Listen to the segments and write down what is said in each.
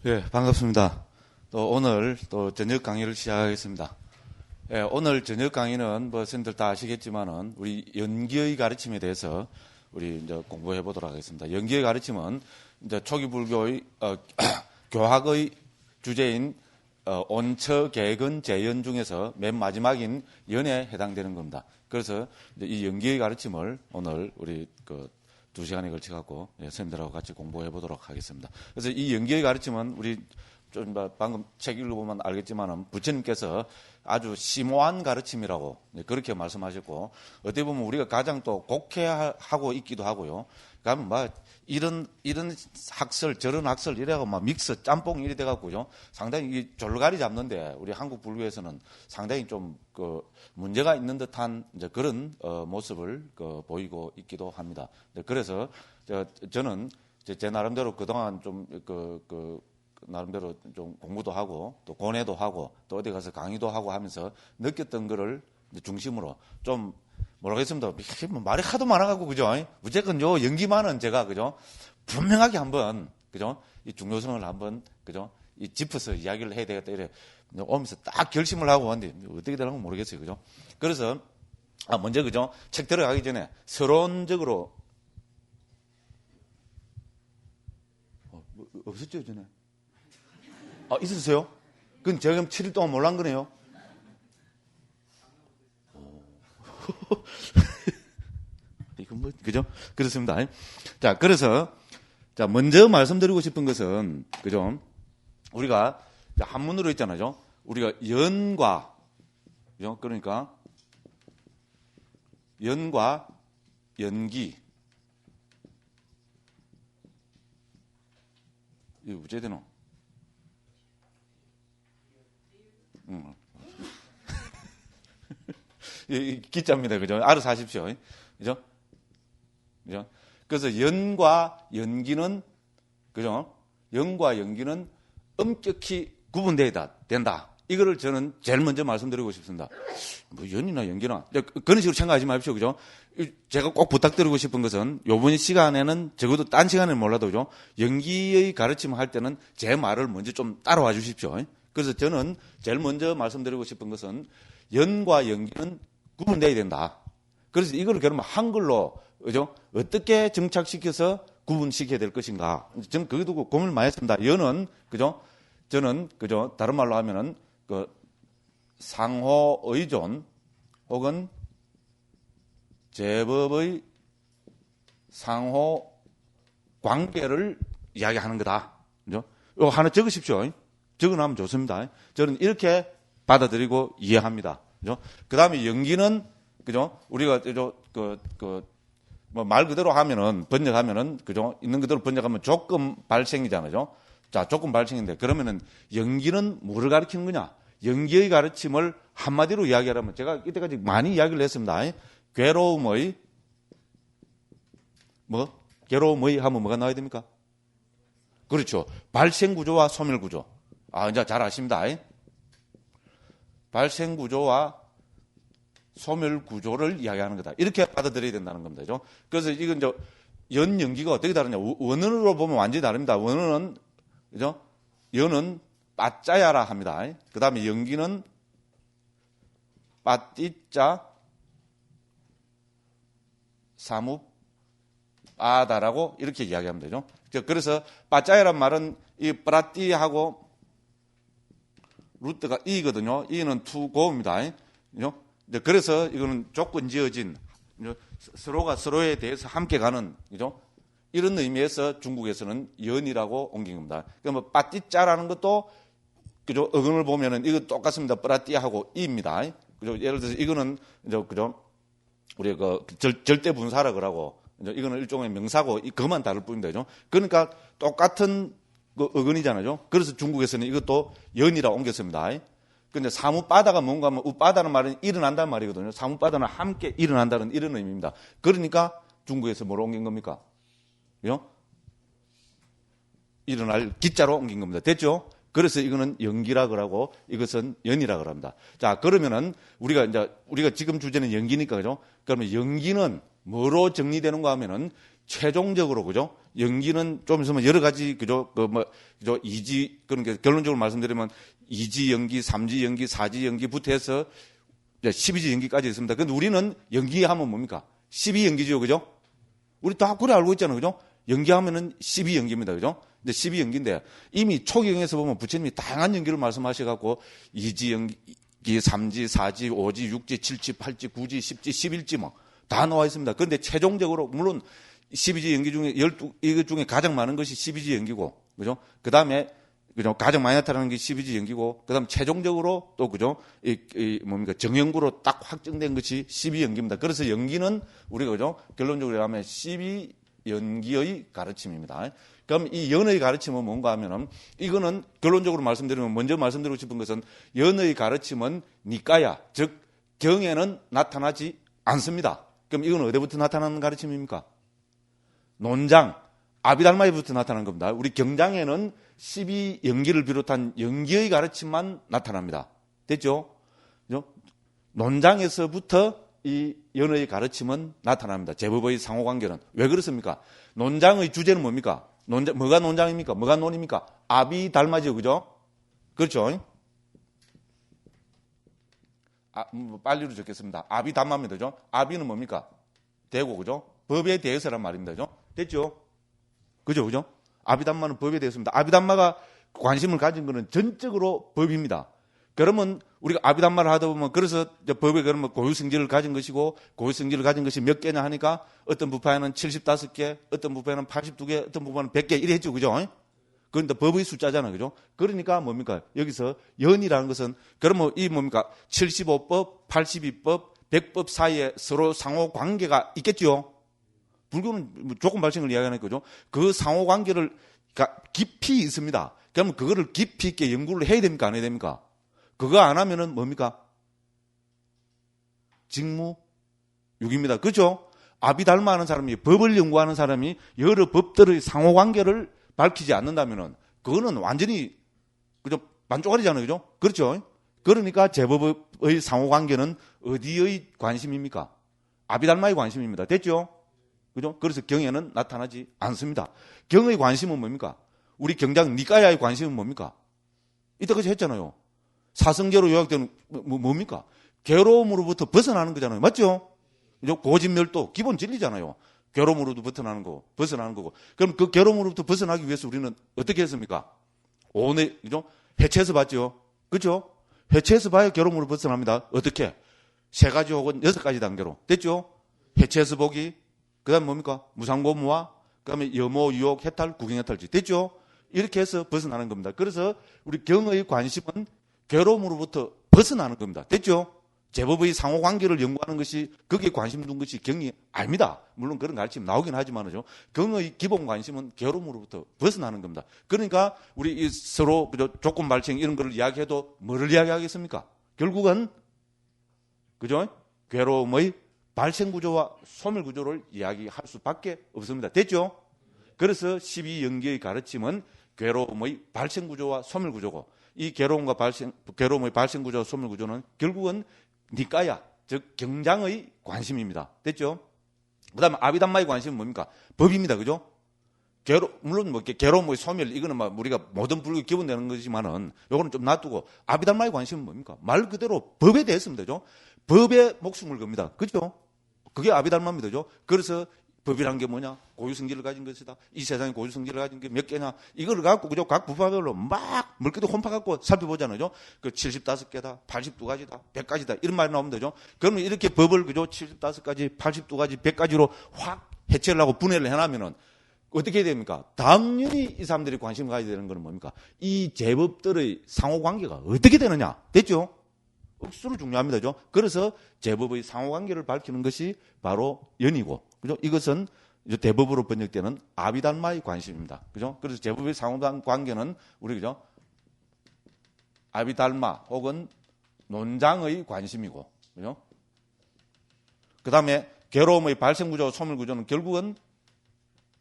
예, 반갑습니다. 또 오늘 또 저녁 강의를 시작하겠습니다. 예, 오늘 저녁 강의는 뭐 선생님들 다 아시겠지만은 우리 연기의 가르침에 대해서 우리 이제 공부해 보도록 하겠습니다. 연기의 가르침은 이제 초기 불교의 교학의 주제인 온처, 개근, 재연 중에서 맨 마지막인 연에 해당되는 겁니다. 그래서 이제 이 연기의 가르침을 오늘 우리 두 시간에 걸쳐 갖고 선생님들하고 같이 공부해 보도록 하겠습니다. 그래서 이 연기의 가르침은 우리 좀 방금 책 읽어보면 알겠지만은 부처님께서 아주 심오한 가르침이라고 그렇게 말씀하셨고, 어떻게 보면 우리가 가장 또 곡해하고 있기도 하고요. 그러면 막 이런 학설 저런 학설 이래가고 막 믹스 짬뽕 이래 돼갖고요. 상당히 이 졸가리 잡는데 우리 한국 불교에서는 상당히 좀 문제가 있는 듯한 이제 그런 모습을 보이고 있기도 합니다. 그래서 저는 제 나름대로 그동안 좀 나름대로 좀 공부도 하고 또 고뇌도 하고 또 어디 가서 강의도 하고 하면서 느꼈던 거를 중심으로 좀 모르겠습니다. 말이 하도 많아가지고 그죠? 무조건 요 연기만은 제가 그죠? 분명하게 한번 그죠? 이 중요성을 한번 그죠? 이 짚어서 이야기를 해야 되겠다 이래 오면서 딱 결심을 하고 왔는데 어떻게 되는 건 모르겠어요. 그죠? 그래서 먼저 그죠? 책 들어가기 전에 서론적으로 없었죠 전에? 있으세요? 그건 제가 7일 동안 몰란 거네요. 이건 뭐, 그죠? 그렇습니다. 자, 그래서, 먼저 말씀드리고 싶은 것은, 그죠? 우리가 한문으로 있잖아요. 우리가 연과, 그죠? 그러니까, 연과 연기. 이거 어째 되노? 기자입니다. 그죠? 알아서 하십시오. 그죠? 그죠? 그래서 연과 연기는, 그죠? 연과 연기는 엄격히 구분되어야 된다. 이거를 저는 제일 먼저 말씀드리고 싶습니다. 뭐 연이나 연기나. 그런 식으로 생각하지 마십시오. 그죠? 제가 꼭 부탁드리고 싶은 것은 요번 시간에는 적어도 딴 시간에는 몰라도 그죠? 연기의 가르침을 할 때는 제 말을 먼저 좀 따라와 주십시오. 그래서 저는 제일 먼저 말씀드리고 싶은 것은 연과 연기는 구분돼야 된다. 그래서 이걸 그러면 한글로 그죠? 어떻게 정착시켜서 구분시켜야 될 것인가? 저는 거기도 고민을 많이 했습니다. 연은 그죠? 저는 그죠? 다른 말로 하면은 상호 의존 혹은 제법의 상호 관계를 이야기하는 거다. 그죠? 이거 하나 적으십시오. 적어놓으면 좋습니다. 저는 이렇게 받아들이고 이해합니다. 그죠? 그 다음에 연기는, 그죠? 우리가, 말 그대로 하면은, 번역하면은, 그죠? 있는 그대로 번역하면 조건 발생이잖아요. 자, 조건 발생인데, 그러면은 연기는 뭐를 가르치는 거냐? 연기의 가르침을 한마디로 이야기하라면, 제가 이때까지 많이 이야기를 했습니다. 괴로움의 하면 뭐가 나와야 됩니까? 그렇죠. 발생 구조와 소멸 구조. 이제 잘 아십니다. 발생 구조와 소멸 구조를 이야기하는 거다. 이렇게 받아들여야 된다는 겁니다. 그죠? 그래서 이건 이제 연기가 어떻게 다르냐? 원어로 보면 완전히 다릅니다. 원어는, 그죠? 연은 빠짜야라 합니다. 그 다음에 연기는 빠띠짜 사무빠다라고 이렇게 이야기하면 되죠. 그래서 빠짜야란 말은 이 빠띠하고 루트가 이거든요. 이는 투고입니다. 그래서 이거는 조건 지어진 서로가 서로에 대해서 함께 가는 그죠? 이런 의미에서 중국에서는 연이라고 옮긴 겁니다. 그러니까 뭐 빠띠짜라는 것도 그죠? 어근을 보면은 이거 똑같습니다. 빠띠하고 이입니다. 그죠? 예를 들어서 이거는 그죠? 우리 절대 분사라 그러고 이거는 일종의 명사고 그것만 다를 뿐입니다. 그죠? 그러니까 똑같은 어근이잖아요. 그래서 중국에서는 이것도 연이라 옮겼습니다. 근데 사무빠다가 뭔가 하면 우빠다는 말은 일어난다는 말이거든요. 사무빠다는 함께 일어난다는 이런 의미입니다. 그러니까 중국에서 뭐로 옮긴 겁니까? 그죠? 일어날 기자로 옮긴 겁니다. 됐죠? 그래서 이거는 연기라 그러고 이것은 연이라 그럽니다. 자, 그러면은 우리가 지금 주제는 연기니까 그죠? 그러면 연기는 뭐로 정리되는가 하면은 최종적으로 그죠? 연기는 좀 있으면 여러 가지 그죠? 그죠? 이지 그러니까 결론적으로 말씀드리면 2지 연기, 3지 연기, 4지 연기부터 해서 12지 연기까지 있습니다. 근데 우리는 연기하면 뭡니까? 12연기죠. 그죠? 우리 다 그래 알고 있잖아요. 그죠? 연기하면은 12연기입니다. 그죠? 근데 12연기인데 이미 초기경에서 보면 부처님이 다양한 연기를 말씀하셔갖고 2지 연기, 3지, 4지, 5지, 6지, 7지, 8지, 9지, 10지, 11지 뭐 다 나와 있습니다. 그런데 최종적으로 물론 12지 연기 중에 12, 이것 중에 가장 많은 것이 12지 연기고, 그죠? 그 다음에, 그죠? 가장 많이 나타나는 게 12지 연기고, 그 다음 최종적으로 또, 그죠? 뭡니까? 정연구로 딱 확정된 것이 12연기입니다. 그래서 연기는 우리가, 그죠? 결론적으로 하면 12연기의 가르침입니다. 그럼 이 연의 가르침은 뭔가 하면은, 이거는 결론적으로 말씀드리면, 먼저 말씀드리고 싶은 것은, 연의 가르침은 니까야, 즉, 경에는 나타나지 않습니다. 그럼 이건 어디부터 나타나는 가르침입니까? 논장, 아비달마에부터 나타나는 겁니다. 우리 경장에는 12연기를 비롯한 연기의 가르침만 나타납니다. 됐죠? 논장에서부터 이 연의 가르침은 나타납니다. 제법의 상호관계는. 왜 그렇습니까? 논장의 주제는 뭡니까? 뭐가 논장입니까? 뭐가 논입니까? 아비달마죠. 그죠? 그렇죠? 빨리로 적겠습니다. 아비담마입니다. 그죠? 아비는 뭡니까? 대고, 그죠? 법에 대해서란 말입니다. 그죠? 됐죠? 그죠? 그죠? 아비담마는 법에 대해서입니다. 아비담마가 관심을 가진 것은 전적으로 법입니다. 그러면 우리가 아비담마를 하다 보면 그래서 법에 그러면 고유성질을 가진 것이고 고유성질을 가진 것이 몇 개냐 하니까 어떤 부파에는 75개, 어떤 부파에는 82개, 어떤 부파는 100개 이래 했죠. 그죠? 그런데 법의 숫자잖아요. 그죠? 그러니까 뭡니까? 여기서 연이라는 것은 그러면 이 뭡니까? 75법, 82법, 100법 사이에 서로 상호 관계가 있겠죠. 불교는 조건 발생을 이야기하는 거죠. 그 상호 관계를 깊이 있습니다. 그러면 그거를 깊이 있게 연구를 해야 됩니까? 안 해야 됩니까? 그거 안 하면은 뭡니까? 직무유기입니다. 그죠? 아비달마하는 사람이 법을 연구하는 사람이 여러 법들의 상호 관계를 밝히지 않는다면은 그거는 완전히 그죠? 반쪽짜리잖아요. 그죠? 그렇죠? 그러니까 제법의 상호 관계는 어디의 관심입니까? 아비달마의 관심입니다. 됐죠? 그죠? 그래서 경에는 나타나지 않습니다. 경의 관심은 뭡니까? 우리 경장 니까야의 관심은 뭡니까? 이때까지 했잖아요. 사성제로 요약되는 뭡니까? 괴로움으로부터 벗어나는 거잖아요. 맞죠? 고진멸도 기본 진리잖아요. 괴로움으로부터 벗어나는 거고. 그럼 그 괴로움으로부터 벗어나기 위해서 우리는 어떻게 했습니까? 오늘, 그죠? 해체해서 봤죠? 그죠? 해체해서 봐야 괴로움으로 벗어납니다. 어떻게? 3가지 혹은 6가지 단계로. 됐죠? 해체해서 보기. 그 다음에 뭡니까? 무상고무화. 그 다음에 염호, 유혹, 해탈, 구경해탈지. 됐죠? 이렇게 해서 벗어나는 겁니다. 그래서 우리 경의 관심은 괴로움으로부터 벗어나는 겁니다. 됐죠? 제법의 상호관계를 연구하는 것이 거기에 관심 둔 것이 경이 아닙니다. 물론 그런 가르침 나오긴 하지만요. 경의 기본 관심은 괴로움으로부터 벗어나는 겁니다. 그러니까 우리 서로 조건 발생 이런 거를 이야기해도 뭐를 이야기하겠습니까? 결국은 그죠? 괴로움의 발생 구조와 소멸 구조를 이야기할 수밖에 없습니다. 됐죠? 그래서 12연기의 가르침은 괴로움의 발생 구조와 소멸 구조고 이 괴로움의 발생 구조와 소멸 구조는 결국은 니까야, 즉 경장의 관심입니다. 됐죠? 그 다음에 아비담마의 관심은 뭡니까? 법입니다. 그죠? 물론 괴로움의 소멸, 이거는 우리가 모든 불교 기본 되는 거지만은, 요거는 좀 놔두고, 아비담마의 관심은 뭡니까? 말 그대로 법에 대해서입니다. 그죠? 법에 목숨을 겁니다. 그죠? 그게 아비담마입니다. 그죠? 그래서 법이란 게 뭐냐? 고유성질을 가진 것이다. 이 세상에 고유성질을 가진 게 몇 개냐? 이걸 갖고 그죠? 각 부파별로 막 물기도 혼파갖고 살펴보잖아요. 그 75개다, 82가지다, 100가지다 이런 말이 나오면 되죠. 그러면 이렇게 법을 그죠? 75가지, 82가지, 100가지로 확 해체를 하고 분해를 해놔면은 어떻게 해야 됩니까? 당연히 이 사람들이 관심을 가져야 되는 것은 뭡니까? 이 제법들의 상호관계가 어떻게 되느냐? 됐죠? 억수로 중요합니다. 그죠? 그래서 제법의 상호관계를 밝히는 것이 바로 연이고, 그죠? 이것은 대법으로 번역되는 아비달마의 관심입니다. 그죠? 그래서 제법의 상호관계는 우리, 그죠? 아비달마 혹은 논장의 관심이고, 그죠? 그 다음에 괴로움의 발생구조와 소멸구조는 결국은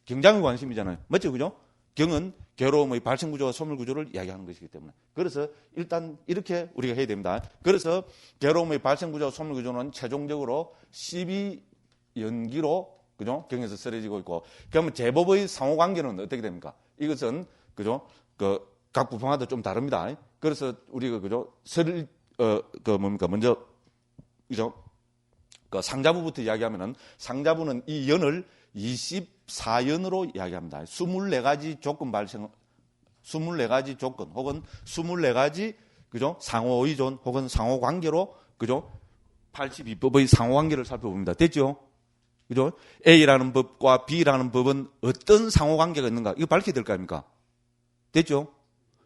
경장의 관심이잖아요. 맞죠? 그죠? 경은 괴로움의 발생구조와 소멸구조를 이야기하는 것이기 때문에. 그래서 일단 이렇게 우리가 해야 됩니다. 그래서 괴로움의 발생구조와 소멸구조는 최종적으로 12 연기로 그죠? 경에서 쓰러지고 있고, 그러면 제법의 상호 관계는 어떻게 됩니까? 이것은 그죠? 각 부평마다 좀 다릅니다. 그래서 우리가 그죠? 먼저 그죠? 상자부부터 이야기하면은 상자부는 이 연을 24연으로 이야기합니다. 24가지 조건 발생, 24가지 조건 혹은 24가지 그죠? 상호 의존 혹은 상호 관계로 그죠? 82법의 상호 관계를 살펴봅니다. 됐죠? 그죠? A라는 법과 B라는 법은 어떤 상호 관계가 있는가? 이거 밝혀야 될 거 아닙니까? 됐죠?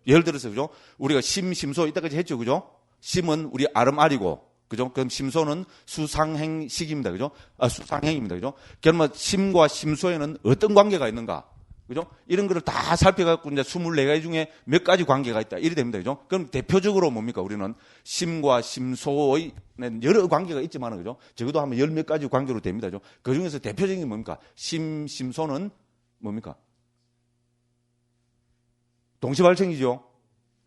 예를 들어서 그죠? 우리가 심소 이때까지 했죠. 그죠? 심은 우리 아름아리고 그죠? 그럼 심소는 수상행식입니다. 그죠? 수상행입니다. 그죠? 그러면 심과 심소에는 어떤 관계가 있는가? 그죠? 이런 거를 다 살펴갖고 이제 24가지 중에 몇 가지 관계가 있다. 이래 됩니다. 그죠? 그럼 대표적으로 뭡니까? 우리는 심과 심소의 여러 관계가 있지만, 그죠? 적어도 하면 10몇 가지 관계로 됩니다. 그죠? 그 중에서 대표적인 게 뭡니까? 심소는 뭡니까? 동시발생이죠.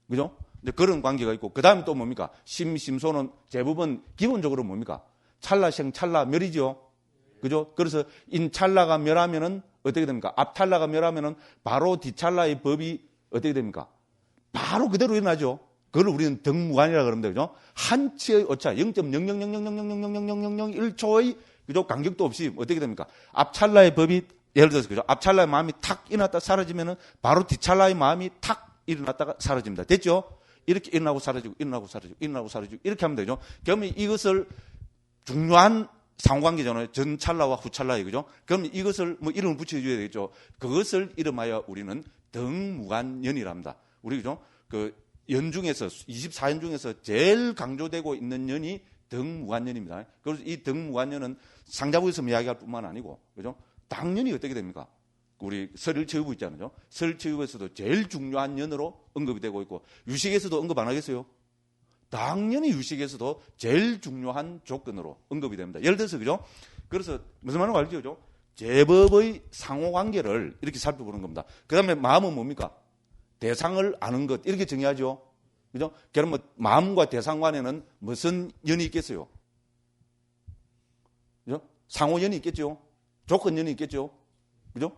그죠? 그런 관계가 있고, 그 다음에 또 뭡니까? 심소는 대부분 기본적으로 뭡니까? 찰나생 찰나멸이죠. 그죠? 그래서 인찰나가 멸하면은 어떻게 됩니까? 앞찰나가 멸하면은 바로 뒷찰나의 법이 어떻게 됩니까? 바로 그대로 일어나죠. 그걸 우리는 덕무관이라 그럽니다. 그죠? 한치의 오차 0.00000000001초의 그죠? 간격도 없이 어떻게 됩니까? 앞찰나의 법이 예를 들어서 그죠? 앞찰나의 마음이 탁 일어났다 사라지면은 바로 뒷찰나의 마음이 탁 일어났다가 사라집니다. 됐죠? 이렇게 일어나고 사라지고 일어나고 사라지고 일어나고 사라지고 이렇게 하면 되죠. 그러면 이것을 중요한 상호관계잖아요. 전찰나와 후찰나에 그죠? 그럼 이것을 뭐 이름을 붙여줘야 되겠죠. 그것을 이름하여 우리는 덕무관연이랍니다. 우리 그죠? 연 중에서 24연 중에서 제일 강조되고 있는 연이 덕무관연입니다. 그래서 이 덕무관연은 상자부에서 이야기할 뿐만 아니고 그죠? 당연히 어떻게 됩니까? 우리 설일체유부 있잖아요. 설일체유부에서도 제일 중요한 연으로 언급이 되고 있고 유식에서도 언급 안 하겠어요? 당연히 유식에서도 제일 중요한 조건으로 언급이 됩니다. 예를 들어서 그죠? 그래서 무슨 말인지 알죠? 그죠? 제법의 상호관계를 이렇게 살펴보는 겁니다. 그 다음에 마음은 뭡니까? 대상을 아는 것 이렇게 정의하죠. 그죠? 그러면 마음과 대상 간에는 무슨 연이 있겠어요? 그죠? 상호연이 있겠죠. 조건연이 있겠죠. 그죠?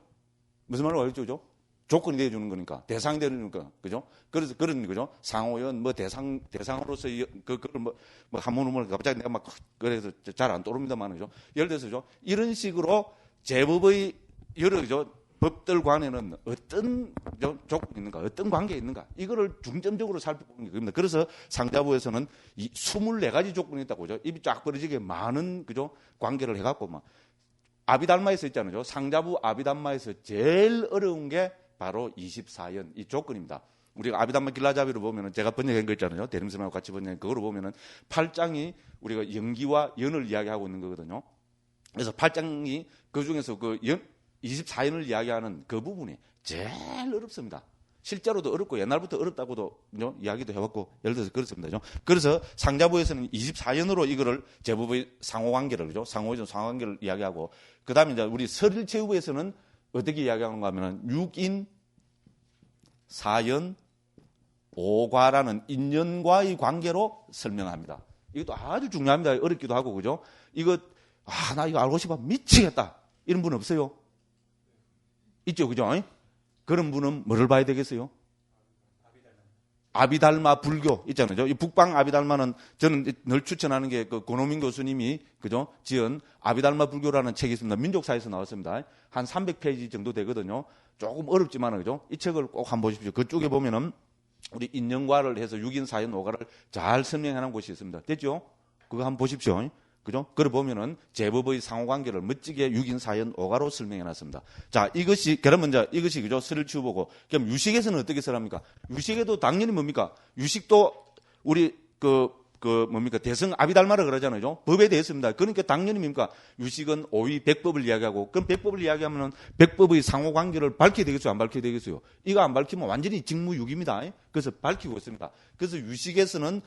무슨 말인지 알죠? 그죠? 조건이 되어주는 거니까. 대상이 되는 거니까. 그죠? 그래서 그런, 그죠? 상호연, 대상으로서, 그걸 한번 갑자기 내가 막, 그래서 잘 안 떠오릅니다만, 그죠? 예를 들어서, 그죠? 이런 식으로 제법의 여러, 그죠? 법들 간에는 어떤 조건이 있는가, 어떤 관계가 있는가, 이거를 중점적으로 살펴보는 게 겁니다. 그래서 상자부에서는 이 24가지 조건이 있다고, 그죠? 입이 쫙 벌어지게 많은, 그죠? 관계를 해갖고 막, 아비달마에서 있잖아요. 상자부 아비달마에서 제일 어려운 게 바로 24연 이 조건입니다. 우리가 아비달마 길라자비로 보면은 제가 번역한 거 있잖아요. 대림스님하고 같이 번역한 그거로 보면은 8장이 우리가 연기와 연을 이야기하고 있는 거거든요. 그래서 8장이 그 중에서 24연을 이야기하는 그 부분이 제일 어렵습니다. 실제로도 어렵고 옛날부터 어렵다고도 이야기도 해왔고 예를 들어서 그렇습니다. 그래서 상자부에서는 24연으로 이거를 제법의 상호관계를 그죠? 상호관계를 이야기하고 그 다음에 이제 우리 설일체유부에서는 어떻게 이야기하는가 하면은 6인 4연 5과라는 인연과의 관계로 설명합니다. 이것도 아주 중요합니다. 어렵기도 하고 그죠? 나 이거 알고 싶어 미치겠다. 이런 분 없어요? 있죠, 그죠? 그런 분은 뭐를 봐야 되겠어요? 아비달마 불교 있잖아요. 이 북방 아비달마는 저는 늘 추천하는 게 그 권호민 교수님이 그죠? 지은 아비달마 불교라는 책이 있습니다. 민족사에서 나왔습니다. 한 300페이지 정도 되거든요. 조금 어렵지만 그죠? 이 책을 꼭 한번 보십시오. 그쪽에 보면은 우리 인연과를 해서 6인 4연 5과를 잘 설명해 놓은 곳이 있습니다. 됐죠? 그거 한번 보십시오. 그죠? 그걸 보면은 제법의 상호관계를 멋지게 6인 4연 5가로 설명해 놨습니다. 자, 그러면 이것이 그죠? 설을 치우보고. 그럼 유식에서는 어떻게 설합니까? 유식에도 당연히 뭡니까? 유식도 우리 뭡니까? 대성 아비달마라 그러잖아요. 법에 대해서입니다. 그러니까 당연히 뭡니까? 유식은 5위 100법을 이야기하고, 그럼 100법을 이야기하면은 100법의 상호관계를 밝혀야 되겠어요? 안 밝혀야 되겠어요? 이거 안 밝히면 완전히 직무유기입니다. 그래서 밝히고 있습니다. 그래서 유식에서는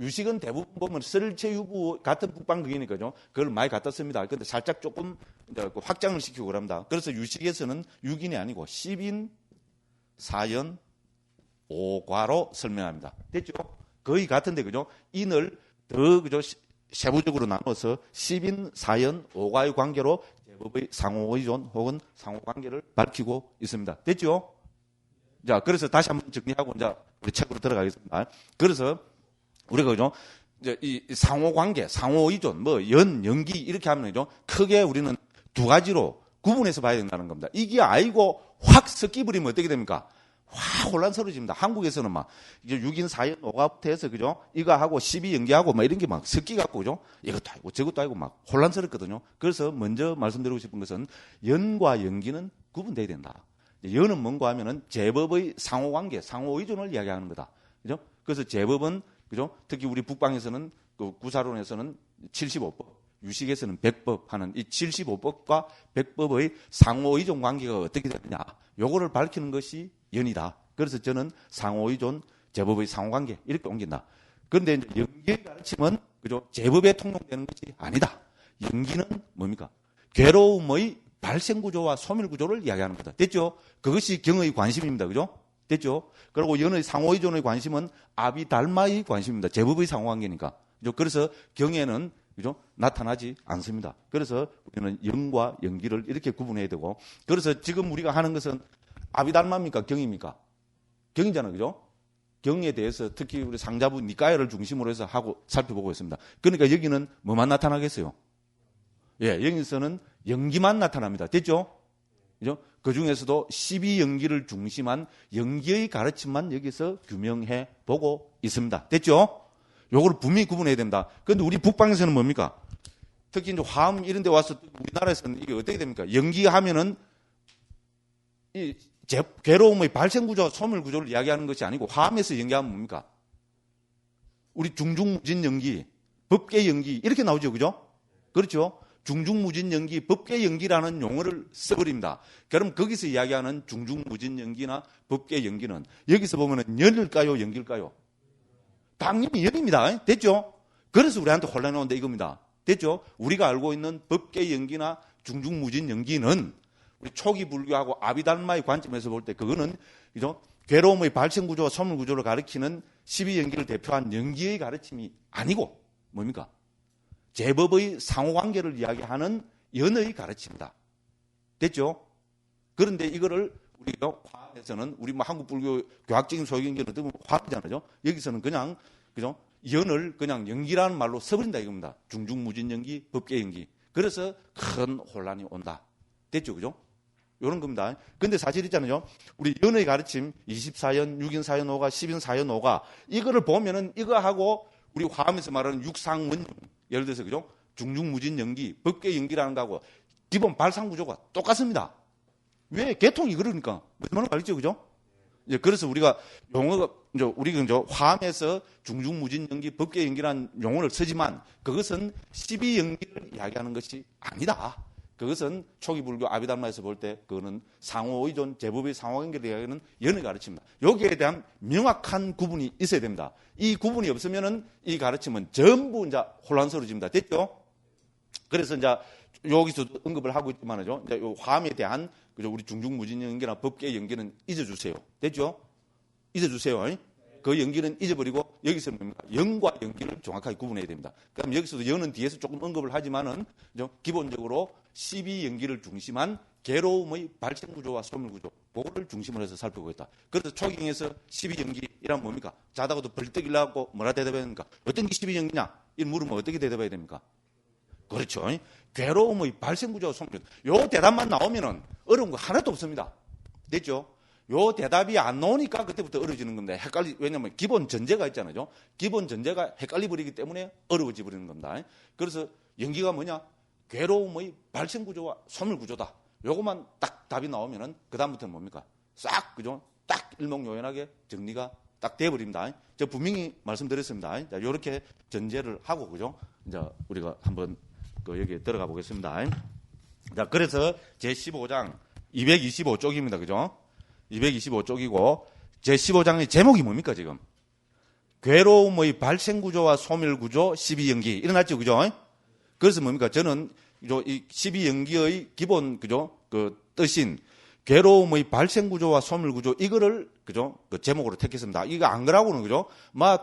유식은 대부분 보면 설체유부 같은 북방극이니까요. 그걸 많이 갖다 씁니다. 그런데 살짝 조금 이제 확장을 시키고 그럽니다. 그래서 유식에서는 6인이 아니고 10인 4연 5과로 설명합니다. 됐죠? 거의 같은데 그죠? 인을 더 그죠? 세부적으로 나눠서 10인 4연 5가의 관계로 제법의 상호의존 혹은 상호관계를 밝히고 있습니다. 됐죠? 자, 그래서 다시 한번 정리하고 이제 우리 책으로 들어가겠습니다. 그래서 우리가 그죠? 이제 이 상호관계, 상호의존, 연기 이렇게 하면요, 크게 우리는 두 가지로 구분해서 봐야 된다는 겁니다. 이게 아니고 확 섞이버리면 어떻게 됩니까? 확 혼란스러워집니다. 한국에서는 막 이제 6인 4연 5가부터 해서 그죠? 이거 하고 12 연기하고 막 이런 게 막 섞이갖고 그죠? 이것도 아니고 저것도 아니고 막 혼란스럽거든요. 그래서 먼저 말씀드리고 싶은 것은 연과 연기는 구분돼야 된다. 연은 뭔가 하면은 제법의 상호관계, 상호의존을 이야기하는 거다. 그죠? 그래서 제법은 그죠? 특히 우리 북방에서는 그 구사론에서는 75법, 유식에서는 100법 하는 이 75법과 100법의 상호의존 관계가 어떻게 되느냐. 요거를 밝히는 것이 연이다. 그래서 저는 상호의존, 제법의 상호관계 이렇게 옮긴다. 그런데 이제 연기의 가르침은 그죠? 제법에 통용되는 것이 아니다. 연기는 뭡니까? 괴로움의 발생구조와 소멸구조를 이야기하는 거다. 됐죠? 그것이 경의 관심입니다. 그죠? 됐죠? 그리고 연의 상호의존의 관심은 아비달마의 관심입니다. 제법의 상호관계니까. 그죠? 그래서 경에는 그죠? 나타나지 않습니다. 그래서 우리는 연과 연기를 이렇게 구분해야 되고, 그래서 지금 우리가 하는 것은 아비달마입니까? 경입니까? 경이잖아요. 그죠? 경에 대해서 특히 우리 상자부 니까야를 중심으로 해서 하고 살펴보고 있습니다. 그러니까 여기는 뭐만 나타나겠어요? 예, 여기서는 연기만 나타납니다. 됐죠? 그죠? 그 중에서도 12연기를 중심한 연기의 가르침만 여기서 규명해 보고 있습니다. 됐죠? 요거를 분명히 구분해야 됩니다. 그런데 우리 북방에서는 뭡니까? 특히 이제 화엄 이런 데 와서 우리나라에서는 이게 어떻게 됩니까? 연기하면은 이 괴로움의 발생구조, 소멸구조를 이야기하는 것이 아니고 화엄에서 연기하면 뭡니까? 우리 중중무진 연기, 법계 연기 이렇게 나오죠. 그죠? 그렇죠? 중중무진 연기, 법계 연기라는 용어를 써버립니다. 그럼 거기서 이야기하는 중중무진 연기나 법계 연기는 여기서 보면은 연일까요, 연기일까요? 당연히 연입니다. 됐죠? 그래서 우리한테 혼란이 온다 이겁니다. 됐죠? 우리가 알고 있는 법계 연기나 중중무진 연기는 우리 초기 불교하고 아비달마의 관점에서 볼 때 그거는 그죠? 괴로움의 발생구조와 소멸구조를 가리키는 12연기를 대표한 연기의 가르침이 아니고 뭡니까? 제법의 상호관계를 이야기하는 연의 가르침이다. 됐죠? 그런데 이거를 우리가 화학에서는 우리 뭐 한국 불교 교학적인 소견기는 어떻게 보면 화학이잖아요. 여기서는 그냥 그죠? 연을 그냥 연기라는 말로 써버린다 이겁니다. 중중무진 연기, 법계 연기. 그래서 큰 혼란이 온다. 됐죠, 그죠? 이런 겁니다. 근데 사실 있잖아요. 우리 연의 가르침 24연, 6인 4연 5가, 10인 4연 5가 이거를 보면은 이거하고 우리 화엄에서 말하는 육상원 예를 들어서 그죠? 중중무진 연기, 법계 연기라는 거하고 기본 발상 구조가 똑같습니다. 왜? 개통이 그러니까. 무슨 말인지 알겠죠? 그죠? 예, 그래서 우리가 용어가, 우리가 화엄에서 중중무진 연기, 법계 연기라는 용어를 쓰지만 그것은 12연기를 이야기하는 것이 아니다. 그것은 초기 불교 아비달마에서 볼 때 그거는 상호의존, 제법의 상호관계를 이야기하는 연의 가르침입니다. 여기에 대한 명확한 구분이 있어야 됩니다. 이 구분이 없으면은 이 가르침은 전부 이제 혼란스러워집니다. 됐죠? 그래서 이제 여기서도 언급을 하고 있지만요. 이제 요 화엄에 대한 그죠? 우리 중중무진 연기나 법계 연기는 잊어주세요. 됐죠? 잊어주세요. 그 연기는 잊어버리고 여기서는 뭡니까? 연과 연기를 정확하게 구분해야 됩니다. 그럼 여기서도 연은 뒤에서 조금 언급을 하지만은 기본적으로 12연기를 중심한 괴로움의 발생구조와 소멸구조 그거를 중심으로 해서 살펴보고 있다. 그래서 초경에서 12연기이란 뭡니까? 자다가도 벌떡 일어나고 뭐라 대답해야 됩니까? 어떤 게 12연기냐? 이런 물으면 어떻게 대답해야 됩니까? 그렇죠. 괴로움의 발생구조와 소멸구조. 요 대답만 나오면은 어려운 거 하나도 없습니다. 됐죠? 요 대답이 안 나오니까 그때부터 어려워지는 겁니다. 왜냐면 기본 전제가 있잖아요. 기본 전제가 헷갈리 버리기 때문에 어려워지 버리는 겁니다. 그래서 연기가 뭐냐? 괴로움의 발생 구조와 소멸 구조다. 요것만 딱 답이 나오면은 그다음부터는 뭡니까? 싹 그죠? 딱 일목요연하게 정리가 딱 돼 버립니다. 저 분명히 말씀드렸습니다. 자, 요렇게 전제를 하고 그죠? 이제 우리가 한번 여기에 들어가 보겠습니다. 자, 그래서 제 15장 225쪽입니다. 그죠? 225쪽이고 제15장의 제목이 뭡니까 지금? 괴로움의 발생구조와 소멸구조 12연기 일어났죠. 그죠? 그래서 뭡니까? 저는 이 12연기의 기본 그죠? 그 뜻인 괴로움의 발생구조와 소멸구조 이거를 그죠? 그 제목으로 택했습니다. 이거 안 그러고는 그죠?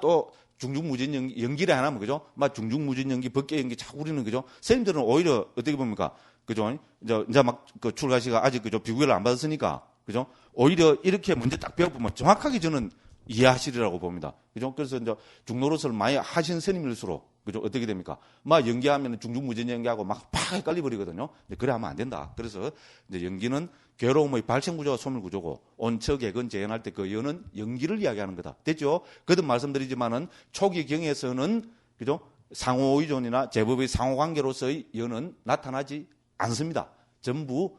또 중중무진 연기를 안 하면, 그죠? 막 중중무진 연기, 법계 연기 자꾸 우리는, 그죠? 선생님들은 오히려 어떻게 봅니까? 그죠? 이제 막 그 출가시가 아직 그죠? 비구회를 안 받았으니까, 그죠? 오히려 이렇게 문제 딱 배워보면 정확하게 저는 이해하시리라고 봅니다. 그죠? 그래서 이제 중노릇을 많이 하신 스님일수록, 그죠? 어떻게 됩니까? 막 연기하면 중중무진 연기하고 막 헷갈려 버리거든요. 그래 하면 안 된다. 그래서 이제 연기는 괴로움의 발생구조와 소멸구조고, 온척액은 재현할 때 그 연은 연기를 이야기하는 거다. 됐죠? 거듭 말씀드리지만은 초기 경에서는, 그죠? 상호의존이나 제법의 상호관계로서의 연은 나타나지 않습니다. 전부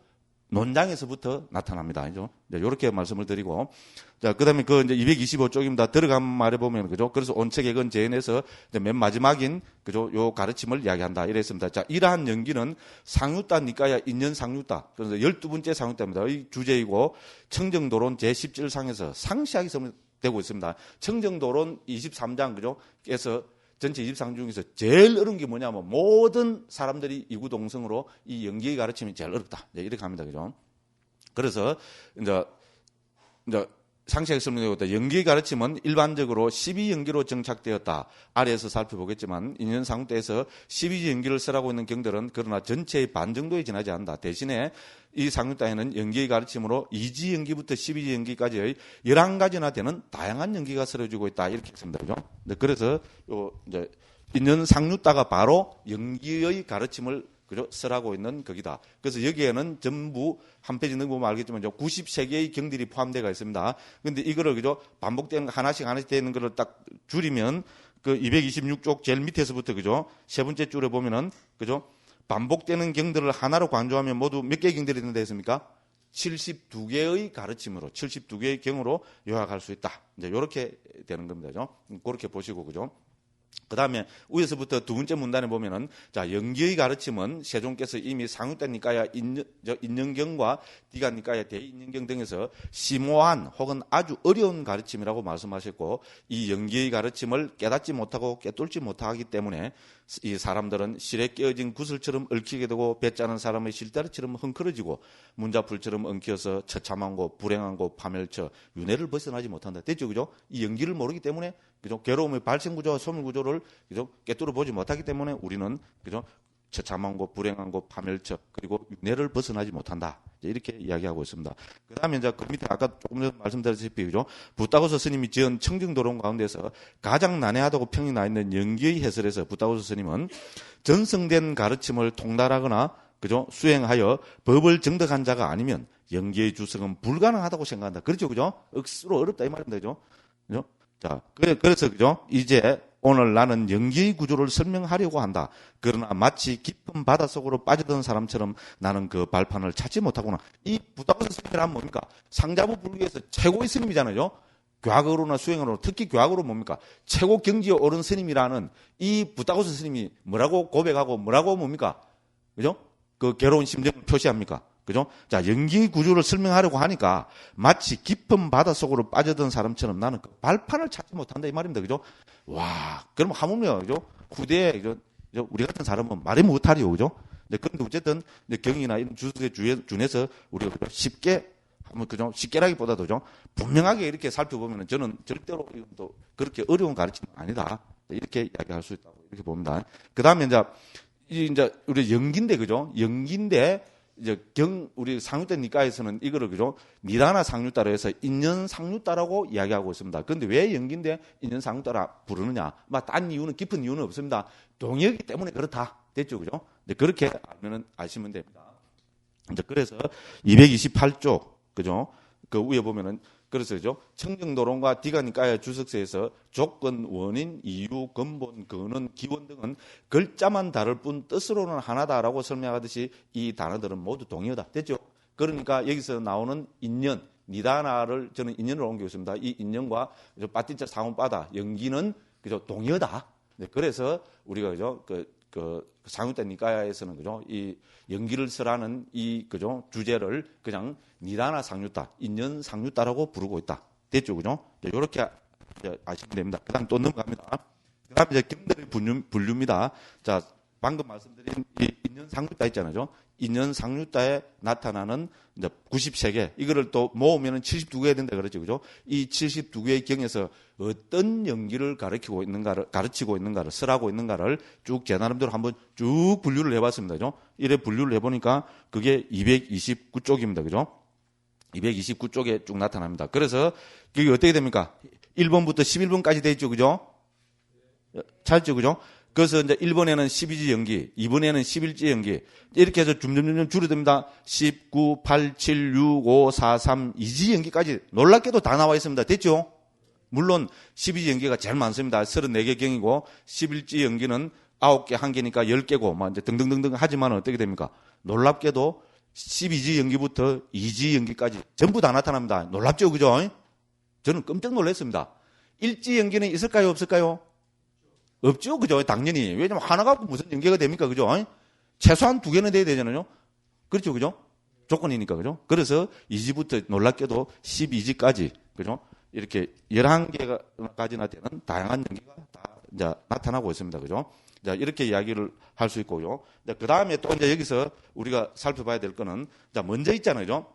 논장에서부터 나타납니다. 그죠? 이렇게 말씀을 드리고, 자, 그 다음에 그 이제 225쪽입니다. 들어간 말에 보면, 그죠? 그래서 온척액은 재현해서 맨 마지막인, 그죠? 요 가르침을 이야기한다. 이랬습니다. 자, 이러한 연기는 상유따 니까야 인연 상유따. 그래서 12번째 상유따입니다. 이 주제이고, 청정도론 제17상에서 상시하게 설명되고 있습니다. 청정도론 23장, 그죠? 그래서 전체 23장 중에서 제일 어려운 게 뭐냐면 모든 사람들이 이구동성으로 이 연기의 가르침이 제일 어렵다. 이렇게 합니다. 그죠? 그래서 이제 상세하게 설명되고 있다. 연기의 가르침은 일반적으로 12연기로 정착되었다. 아래에서 살펴보겠지만 인연상유따에서 12연기를 쓰라고 있는 경들은 그러나 전체의 반 정도에 지나지 않는다. 대신에 이 상유따에는 연기의 가르침으로 2지연기부터 12지연기까지의 11가지나 되는 다양한 연기가 쓰여지고 있다. 이렇게 했습니다. 그죠? 그래서 이제 인연상유따가 바로 연기의 가르침을, 그죠? 쓰라고 있는 거기다. 그래서 여기에는 전부 한 페이지 넘보면 알겠지만 93개의 경들이 포함되어 있습니다. 근데 이거를, 그죠? 반복되는 하나씩 되는 거를 딱 줄이면 그 226쪽 제일 밑에서부터, 그죠? 세 번째 줄에 보면은, 그죠? 반복되는 경들을 하나로 강조하면 모두 몇 개의 경들이 된다 했습니까? 72개의 가르침으로, 72개의 경으로 요약할 수 있다. 이제 이렇게 되는 겁니다. 그죠? 그렇게 보시고, 그죠? 그 다음에 위에서부터 두 번째 문단에 보면은, 자, 연기의 가르침은 세종께서 이미 상유따 니까야 인연경과 디가 니까야 대인연경 등에서 심오한 혹은 아주 어려운 가르침이라고 말씀하셨고, 이 연기의 가르침을 깨닫지 못하고 깨뚫지 못하기 때문에 이 사람들은 실에 깨어진 구슬처럼 얽히게 되고 배짜는 사람의 실다리처럼 헝클어지고 문자풀처럼 엉켜서 처참하고 불행하고 파멸쳐 윤회를 벗어나지 못한다. 됐죠? 그죠? 이 연기를 모르기 때문에, 그죠? 괴로움의 발생구조와 소멸구조를, 그죠? 깨뚫어 보지 못하기 때문에 우리는, 그죠? 처참하고 불행하고 파멸쳐 그리고 윤회를 벗어나지 못한다. 이렇게 이야기하고 있습니다. 그 다음에 이제 그 밑에 아까 조금 전에 말씀드렸다시피, 그죠? 붓다고서 스님이 지은 청정도론 가운데서 가장 난해하다고 평이 나 있는 연기의 해설에서 붓다고서 스님은 전성된 가르침을 통달하거나, 그죠? 수행하여 법을 정득한 자가 아니면 연기의 주석은 불가능하다고 생각한다. 그렇죠? 그죠? 억수로 어렵다 이 말입니다. 그죠? 그죠? 자, 그래서, 그죠? 이제 오늘 나는 연기의 구조를 설명하려고 한다. 그러나 마치 깊은 바닷속으로 빠져든 사람처럼 나는 그 발판을 찾지 못하구나. 이 붓다고서 스님이란 뭡니까? 상자부 불교에서 최고의 스님이잖아요. 교학으로나 수행으로, 특히 교학으로 뭡니까? 최고 경지에 오른 스님이라는 이 붓다고서 스님이 뭐라고 고백하고 뭐라고 뭡니까? 그죠? 그 괴로운 심정을 표시합니까? 그죠? 자, 연기의 구조를 설명하려고 하니까 마치 깊은 바닷속으로 빠져든 사람처럼 나는 그 발판을 찾지 못한다 이 말입니다. 그죠? 와, 그럼 하물며, 그죠? 후대에, 그죠? 우리 같은 사람은 말이 못하리요. 그죠? 그런데 어쨌든 경이나 이런 주석에 준해서 우리가 쉽게, 그죠? 쉽게라기보다도, 그죠? 분명하게 이렇게 살펴보면 저는 절대로 이것도 그렇게 어려운 가르침은 아니다. 이렇게 이야기할 수 있다고 이렇게 봅니다. 그 다음에 이제 우리 연기인데, 그죠? 연기인데, 이제 우리 상유따 니까에서는 이거를, 그죠? 니다나 상유따로 해서 인연상유따라고 이야기하고 있습니다. 그런데 왜 연기인데 인연상유따라 부르느냐? 딴 이유는, 깊은 이유는 없습니다. 동의하기 때문에 그렇다. 됐죠? 그죠? 그렇게 아시면 됩니다. 이제 그래서 228쪽, 그죠? 그 위에 보면은, 그래서, 그죠? 청정도론과 디가니까야 주석서에서 조건, 원인, 이유, 근본, 근원, 기원 등은 글자만 다를 뿐 뜻으로는 하나다라고 설명하듯이 이 단어들은 모두 동의어다. 됐죠? 그러니까 여기서 나오는 인연, 니다나를 저는 인연을 옮기고 있습니다. 이 인연과 빠띠자 상훈바다, 연기는, 그죠? 동의어다. 그래서 우리가, 그죠? 상유따 니까야에서는, 그죠? 이 연기를 쓰라는 이, 그죠? 주제를 그냥 니다나 상유따, 인연 상유따라고 부르고 있다. 됐죠? 그죠? 이렇게 아시면 됩니다. 그 다음 또 넘어갑니다. 그 다음에 이제 경들의 분류입니다. 자, 방금 말씀드린 이 인연상류자 있잖아요. 인연상류자에 나타나는 이제 93개, 이거를 또 모으면 72개 된다 그랬죠. 그죠? 이 72개의 경에서 어떤 연기를 가르치고 있는가를, 설하고 있는가를 쭉 제 나름대로 한번 쭉 분류를 해봤습니다. 그죠? 이래 분류를 해보니까 그게 229쪽입니다. 그죠? 229쪽에 쭉 나타납니다. 그래서 그게 어떻게 됩니까? 1번부터 11번까지 돼 있죠. 그죠? 찾죠. 그죠? 그래서 이제 1번에는 12지 연기, 2번에는 11지 연기, 이렇게 해서 점점 줄어듭니다. 19, 8, 7, 6, 5, 4, 3, 2지 연기까지 놀랍게도 다 나와 있습니다. 됐죠? 물론 12지 연기가 제일 많습니다. 34개 경이고 11지 연기는 9개, 1개니까 10개고 막 이제 등등등등 하지만 어떻게 됩니까? 놀랍게도 12지 연기부터 2지 연기까지 전부 다 나타납니다. 놀랍죠? 그죠? 저는 깜짝 놀랐습니다. 1지 연기는 있을까요? 없을까요? 없죠. 그죠? 당연히. 왜냐면 하나 갖고 무슨 연계가 됩니까? 그죠? 최소한 2개는 돼야 되잖아요. 그렇죠. 그죠? 조건이니까. 그죠? 그래서 2지부터 놀랍게도 12지까지. 그죠? 이렇게 11개까지나 되는 다양한 연계가 다 이제 나타나고 있습니다. 그죠? 자, 이렇게 이야기를 할 수 있고요. 그 다음에 또 이제 여기서 우리가 살펴봐야 될 거는, 자, 먼저 있잖아요. 그죠?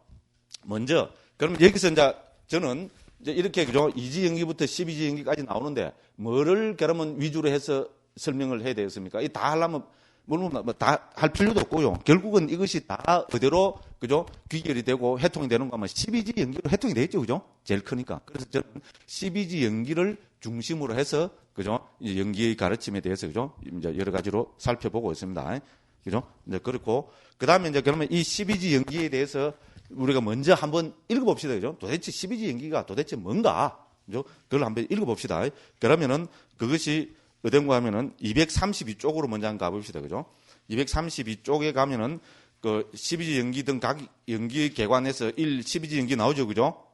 먼저. 그럼 여기서 이제 저는 이제 이렇게 그죠? 2지 연기부터 12지 연기까지 나오는데 뭐를 그러면 위주로 해서 설명을 해야 되겠습니까? 이 다 하려면 물론 다 할 필요도 없고요. 결국은 이것이 다 그대로 그죠? 귀결이 되고 해통이 되는 거면 12지 연기로 해통이 되겠죠. 그죠? 제일 크니까. 그래서 저는 12지 연기를 중심으로 해서 그죠? 연기의 가르침에 대해서 그죠? 이제 여러 가지로 살펴보고 있습니다. 그죠? 이제 그렇고 그다음에 이제 그러면 이 12지 연기에 대해서 우리가 먼저 한번 읽어봅시다. 그죠? 도대체 12지 연기가 도대체 뭔가? 그죠? 그걸 한번 읽어봅시다. 그러면은 그것이 어딘가 하면은 232쪽으로 먼저 한번 가봅시다. 그죠? 232쪽에 가면은 그 12지 연기 등 각 연기 개관에서 12지 연기 나오죠. 그죠?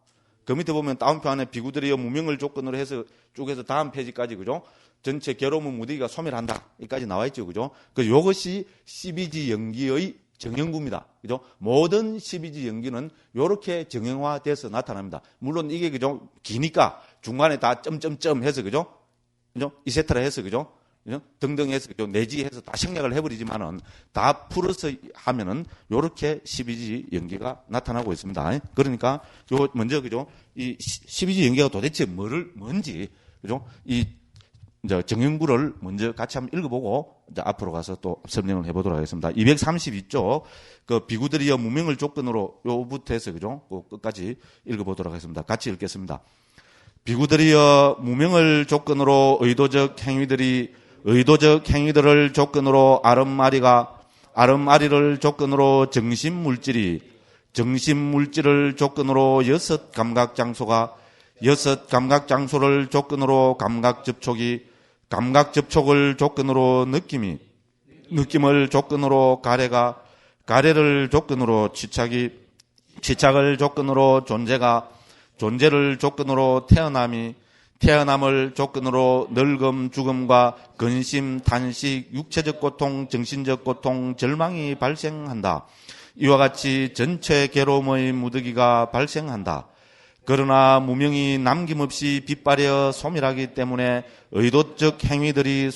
그 밑에 보면 다운표 안에 비구들이여 무명을 조건으로 해서 쭉 해서 다음 페이지까지 그죠? 전체 괴로움은 무더기가 소멸한다. 여기까지 나와 있죠. 그죠? 그 요것이 12지 연기의 정형구입니다. 그죠? 모든 12지 연기는 이렇게 정형화돼서 나타납니다. 물론 이게 그죠? 기니까 중간에 다 점점점 해서 그죠? 그죠? 이세트라 해서 그죠? 그죠? 등등 해서 그죠? 내지해서 다 생략을 해버리지만은 다 풀어서 하면은 이렇게 12지 연기가 나타나고 있습니다. 그러니까 요 먼저 그죠? 이 12지 연기가 도대체 뭔지 그죠? 이 이제 정형구를 먼저 같이 한번 읽어보고 이제 앞으로 가서 또 설명을 해보도록 하겠습니다. 232쪽 그 비구들이여 무명을 조건으로 요부터 해서 그죠? 그 끝까지 읽어보도록 하겠습니다. 같이 읽겠습니다. 비구들이여 무명을 조건으로 의도적 행위들을 조건으로 아름아리를 조건으로 정신물질을 조건으로 여섯 감각장소를 조건으로 감각접촉을 조건으로 느낌을 조건으로 가래를 조건으로 취착을 조건으로 존재를 조건으로 태어남을 조건으로 늙음, 죽음과 근심, 탄식, 육체적 고통, 정신적 고통, 절망이 발생한다. 이와 같이 전체 괴로움의 무더기가 발생한다. 그러나 무명이 남김없이 빗발여 소멸하기 때문에 의도적 행위들이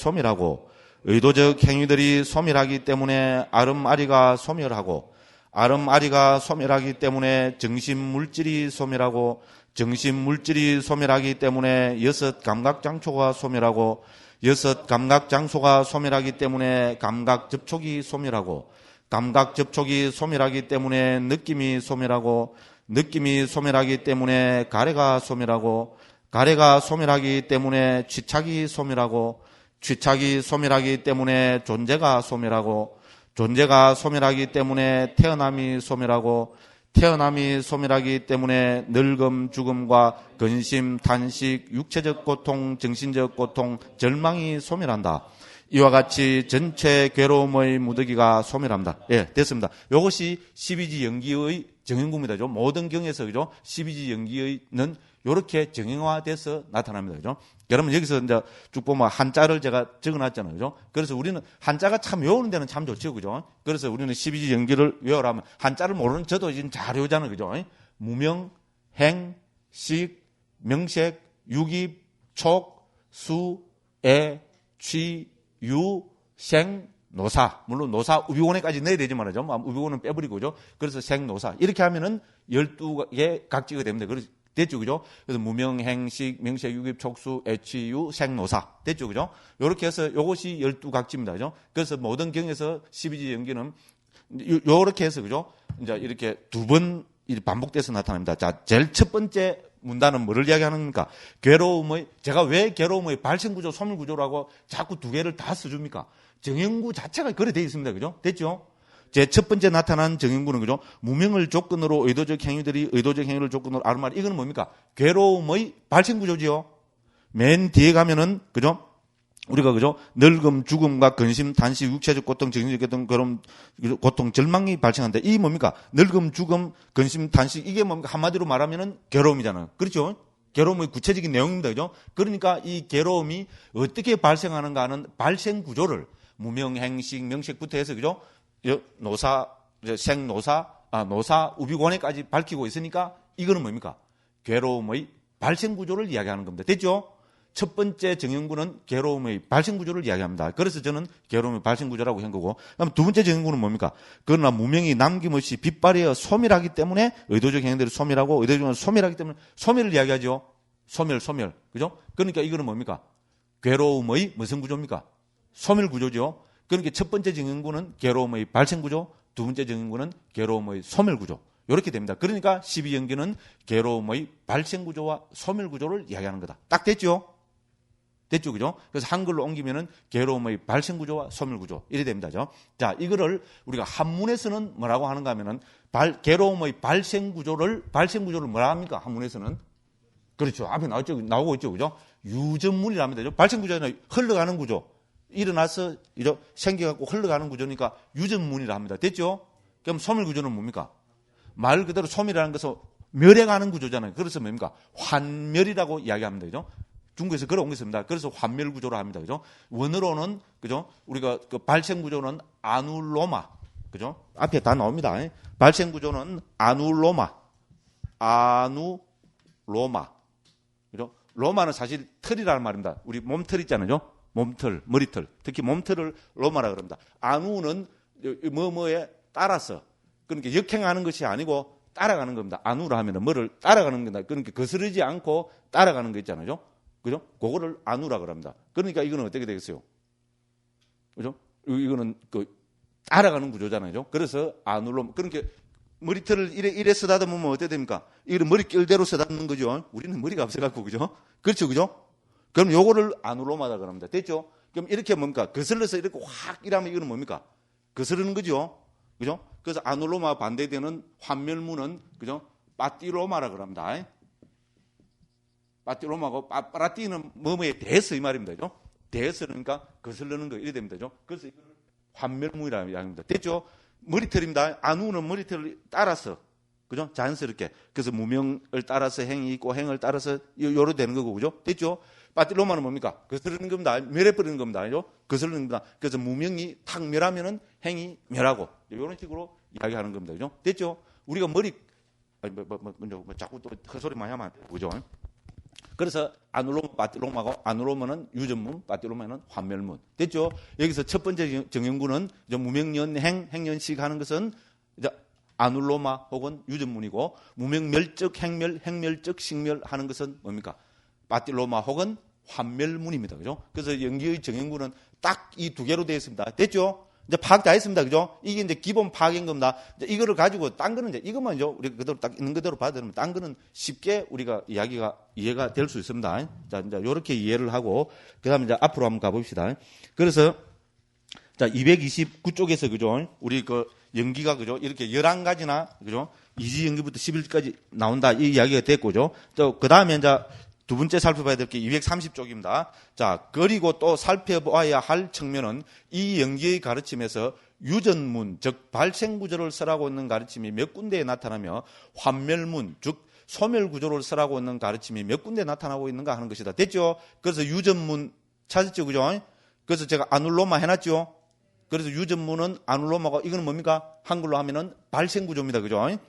소멸하기 때문에 아름아리가 소멸하기 때문에 정신물질이 소멸하기 때문에 여섯 감각장소가 소멸하기 때문에 감각접촉이 소멸하기 때문에 느낌이 소멸하기 때문에 가래가 소멸하기 때문에 취착이 소멸하기 때문에 존재가 소멸하기 때문에 태어남이 소멸하기 때문에 늙음, 죽음과 근심, 탄식, 육체적 고통, 정신적 고통, 절망이 소멸한다. 이와 같이 전체 괴로움의 무더기가 소멸합니다. 예, 됐습니다. 이것이 12지 연기의 정형구입니다. 모든 경에서 그죠? 12지 연기는 이렇게 정형화돼서 나타납니다. 그죠? 여러분 여기서 이제 쭉 보면 한자를 제가 적어놨잖아요. 그죠? 그래서 우리는 한자가 참 외우는 데는 참 좋죠. 그죠? 그래서 우리는 12지 연기를 외우라면 한자를 모르는 저도 지금 잘 외우잖아요. 그죠? 무명, 행, 식, 명색, 유깁, 촉, 수, 애, 취, 유, 생, 노사. 물론 노사 우비원에까지 넣어야 되지만 말이죠. 우비원은 빼버리고, 그죠? 그래서 생노사. 이렇게 하면은 12개의 각지가 됩니다. 그래서 됐죠, 그죠? 그래서 무명, 행식, 명색, 유급, 촉수, 애취유, 생노사. 됐죠, 그죠? 요렇게 해서 요것이 12각지입니다. 그죠? 그래서 모든 경에서 12지 연기는 요렇게 해서, 그죠? 이제 이렇게 두 번 반복돼서 나타납니다. 자, 제일 첫 번째 문단은 뭐를 이야기하는 겁니까? 괴로움의, 제가 왜 괴로움의 발생구조, 소멸구조라고 자꾸 두 개를 다 써줍니까? 정형구 자체가 그래 되어 있습니다. 그죠? 됐죠? 제 첫 번째 나타난 정형구는, 그죠? 무명을 조건으로 의도적 행위들이 의도적 행위를 조건으로 아는 말, 이거는 뭡니까? 괴로움의 발생구조지요. 맨 뒤에 가면은, 그죠? 우리가, 그죠? 늙음, 죽음과 근심, 단식, 육체적 고통, 정신적 고통, 그런 고통, 절망이 발생한다. 이 뭡니까? 늙음, 죽음, 근심, 단식, 이게 뭡니까? 한마디로 말하면은 괴로움이잖아요. 그렇죠? 괴로움의 구체적인 내용입니다. 그죠? 그러니까 이 괴로움이 어떻게 발생하는가 하는 발생 구조를 무명, 행식, 명색부터 해서, 그죠? 노사, 생노사, 노사, 우비관에까지 밝히고 있으니까 이거는 뭡니까? 괴로움의 발생 구조를 이야기하는 겁니다. 됐죠? 첫 번째 정형구는 괴로움의 발생 구조를 이야기합니다. 그래서 저는 괴로움의 발생 구조라고 한 거고, 그럼 두 번째 정형구는 뭡니까? 그러나 무명이 남김없이 빗발이어 소멸하기 때문에 의도적 행위들을 소멸하고, 의도적 행위를 소멸하기 때문에 소멸을 이야기하죠. 소멸. 그죠? 그러니까 이거는 뭡니까? 괴로움의 무슨 구조입니까? 소멸 구조죠. 그러니까 첫 번째 정형구는 괴로움의 발생 구조, 두 번째 정형구는 괴로움의 소멸 구조. 이렇게 됩니다. 그러니까 12연기는 괴로움의 발생 구조와 소멸 구조를 이야기하는 거다. 딱 됐죠? 됐죠, 그죠? 그래서 한글로 옮기면은 괴로움의 발생 구조와 소멸 구조 이래 됩니다. 자, 이거를 우리가 한문에서는 뭐라고 하는가 하면은 괴로움의 발생 구조를 뭐라 합니까? 한문에서는 그렇죠. 앞에 나오고 있죠, 그죠? 유전문이라 합니다. 발생 구조는 흘러가는 구조. 일어나서 생겨갖고 흘러가는 구조니까 유전문이라 합니다. 됐죠? 그럼 소멸 구조는 뭡니까? 말 그대로 소멸이라는 것은 멸해가는 구조잖아요. 그래서 뭡니까? 환멸이라고 이야기합니다. 그죠? 중국에서 걸어온 것입니다. 그래서 환멸 구조로 합니다. 그죠? 원어로는, 그죠? 우리가 그 발생 구조는 아눌로마. 그죠? 앞에 다 나옵니다. 발생 구조는 아눌로마. 그죠? 로마는 사실 털이라는 말입니다. 우리 몸털 있잖아요. 몸털, 머리털. 특히 몸털을 로마라 그럽니다. 아누는 뭐뭐에 따라서. 그러니까 역행하는 것이 아니고 따라가는 겁니다. 아누라 하면은 뭐를 따라가는 겁니다. 그러니까 거스르지 않고 따라가는 거 있잖아요. 그죠? 그거를 아누라 그럽니다. 그러니까 이거는 어떻게 되겠어요? 그죠? 이거는 그 따라가는 구조잖아요. 그래서 아누로, 그러니까 머리털을 이래 쓰다듬으면 어떻게 됩니까? 이거를 머리결대로 쓰다듬는 거죠. 우리는 머리가 없어갖고, 그죠? 그렇죠, 그죠? 그럼 요거를 아누로마다 그럽니다. 됐죠? 그럼 이렇게 뭡니까? 거슬러서 이렇게 확 이러면 이거는 뭡니까? 거스르는 거죠. 그죠? 그래서 아누로마 반대되는 환멸문은, 그죠? 빠띠로마라 그럽니다. 빠띠로마고, 빠라띠는 뭐뭐에 대해서 이 말입니다. 그죠? 대해서 그러니까 거슬르는 거 이래 됩니다. 그죠? 그래서 이거는 환멸문이라는 이야기입니다. 됐죠? 머리털입니다. 아누는 머리털을 따라서, 그죠? 자연스럽게. 그래서 무명을 따라서 행이 있고 행을 따라서 요로 되는 거고, 그죠? 됐죠? 빠띠로마는 뭡니까? 거스르는 겁니다. 멸해버리는 겁니다. 그죠? 거스르는 겁니다. 그래서 무명이 탁 멸하면은 행이 멸하고, 이런 식으로 이야기하는 겁니다. 그죠? 됐죠? 우리가 자꾸 또 헛소리 많이 하면 안 돼요. 그죠? 그래서 아누로마, 빠띠로마고, 아누로마는 유전문, 빠띠로마는 환멸문. 됐죠? 여기서 첫 번째 정형구는 무명연행, 행연식 하는 것은 이제 아눌로마 혹은 유전문이고, 무명멸적, 행멸적, 식멸 하는 것은 뭡니까? 빠띠로마 혹은 환멸문입니다. 그죠? 그래서 연기의 정형구는 딱 이 두 개로 되어 있습니다. 됐죠? 이제 파악 다 했습니다. 그죠? 이게 이제 기본 파악인 겁니다. 이제 이거를 가지고 딴 거는 이제 이것만 우리가 그대로 딱 있는 그대로 받아들이면 딴 거는 쉽게 우리가 이해가 될 수 있습니다. 자, 이제 요렇게 이해를 하고, 그 다음에 이제 앞으로 한번 가봅시다. 그래서, 자, 229쪽에서, 그죠? 우리 그 연기가, 그죠? 이렇게 11가지나, 그죠? 이지 연기부터 11까지 나온다. 이 이야기가 됐고, 그죠? 또, 그 다음에 이제 두 번째 살펴봐야 될 게 230쪽입니다. 자, 그리고 또 살펴봐야 할 측면은 이 연기의 가르침에서 유전문, 즉 발생구조를 쓰라고 있는 가르침이 몇 군데에 나타나며 환멸문, 즉 소멸구조를 쓰라고 있는 가르침이 몇 군데에 나타나고 있는가 하는 것이다. 됐죠? 그래서 유전문 찾았죠? 그죠? 그래서 제가 아눌로마 해놨죠? 그래서 유전문은 아눌로마가 이거는 뭡니까? 한글로 하면은 발생구조입니다. 그죠?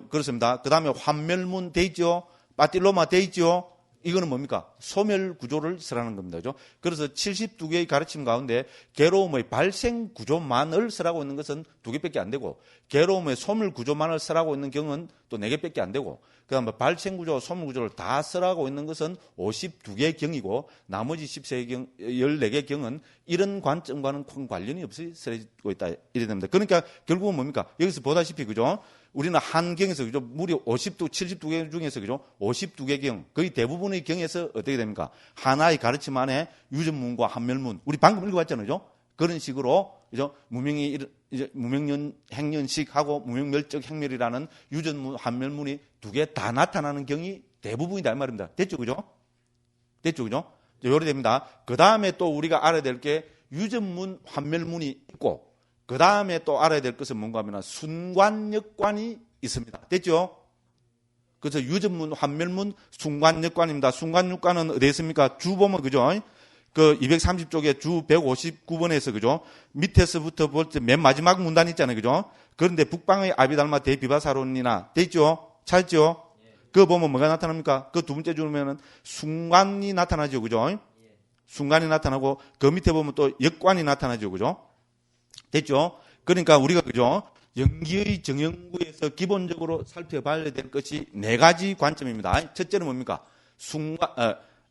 그렇습니다. 그 다음에 환멸문 돼 있죠? 빠띠로마 돼 있죠? 이거는 뭡니까? 소멸 구조를 쓰라는 겁니다. 그죠? 그래서 72개의 가르침 가운데 괴로움의 발생 구조만을 쓰라고 있는 것은 2개밖에 안 되고, 괴로움의 소멸 구조만을 쓰라고 있는 경우는 또 4개밖에 안 되고, 그다음에 발생 구조, 소멸 구조를 다 쓰라고 있는 것은 52개의 경이고, 나머지 14개 경은 이런 관점과는 큰 관련이 없이 쓰여지고 있다. 이래 됩니다. 그러니까 결국은 뭡니까? 여기서 보다시피, 그죠? 우리는 한 경에서, 그죠? 무려 72개 중에서, 그죠? 52개 경, 거의 대부분의 경에서 어떻게 됩니까? 하나의 가르침 안에 유전문과 한멸문, 우리 방금 읽어봤잖아요, 그죠? 그런 식으로, 그죠? 무명년 행년식하고 무명멸적 행멸이라는 유전문, 한멸문이 2개 다 나타나는 경이 대부분이다, 이 말입니다. 됐죠, 그죠? 됐죠, 그죠? 요리 됩니다. 그 다음에 또 우리가 알아야 될 게 유전문, 한멸문이 있고, 그 다음에 또 알아야 될 것은 뭔가 하면 순관역관이 있습니다. 됐죠? 그래서 유전문, 환멸문, 순관역관입니다. 순관역관은 어디에 있습니까? 주 보면, 그죠? 그 230쪽에 주 159번에서, 그죠? 밑에서부터 볼 때 맨 마지막 문단 있잖아요. 그죠? 그런데 북방의 아비달마 대비바사론이나, 됐죠? 찾죠? 그거 보면 뭐가 나타납니까? 그 2번째 줄면은 순관이 나타나죠. 그죠? 순관이 나타나고, 그 밑에 보면 또 역관이 나타나죠. 그죠? 됐죠? 그러니까 우리가, 그죠? 연기의 정형구에서 기본적으로 살펴봐야 될 것이 4가지 관점입니다. 첫째는 뭡니까?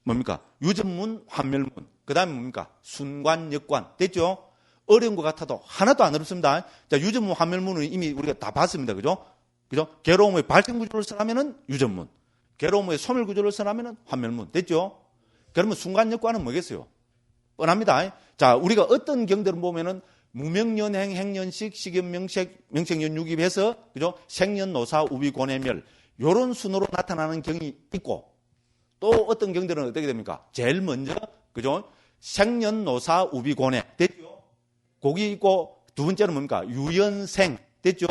뭡니까? 유전문, 환멸문. 그 다음에 뭡니까? 순관, 역관. 됐죠? 어려운 것 같아도 하나도 안 어렵습니다. 자, 유전문, 환멸문은 이미 우리가 다 봤습니다. 그죠? 그죠? 괴로움의 발생 구조를 쓰라면은 유전문. 괴로움의 소멸 구조를 쓰라면은 환멸문. 됐죠? 그러면 순관, 역관은 뭐겠어요? 뻔합니다. 자, 우리가 어떤 경들을 보면은 무명연행, 행년식, 식연명색, 명색연육입해서, 그죠? 생년노사, 우비고뇌멸, 요런 순으로 나타나는 경이 있고, 또 어떤 경들은 어떻게 됩니까? 제일 먼저, 그죠? 생년노사, 우비고뇌. 됐죠? 거기 있고, 2번째는 뭡니까? 유연생. 됐죠?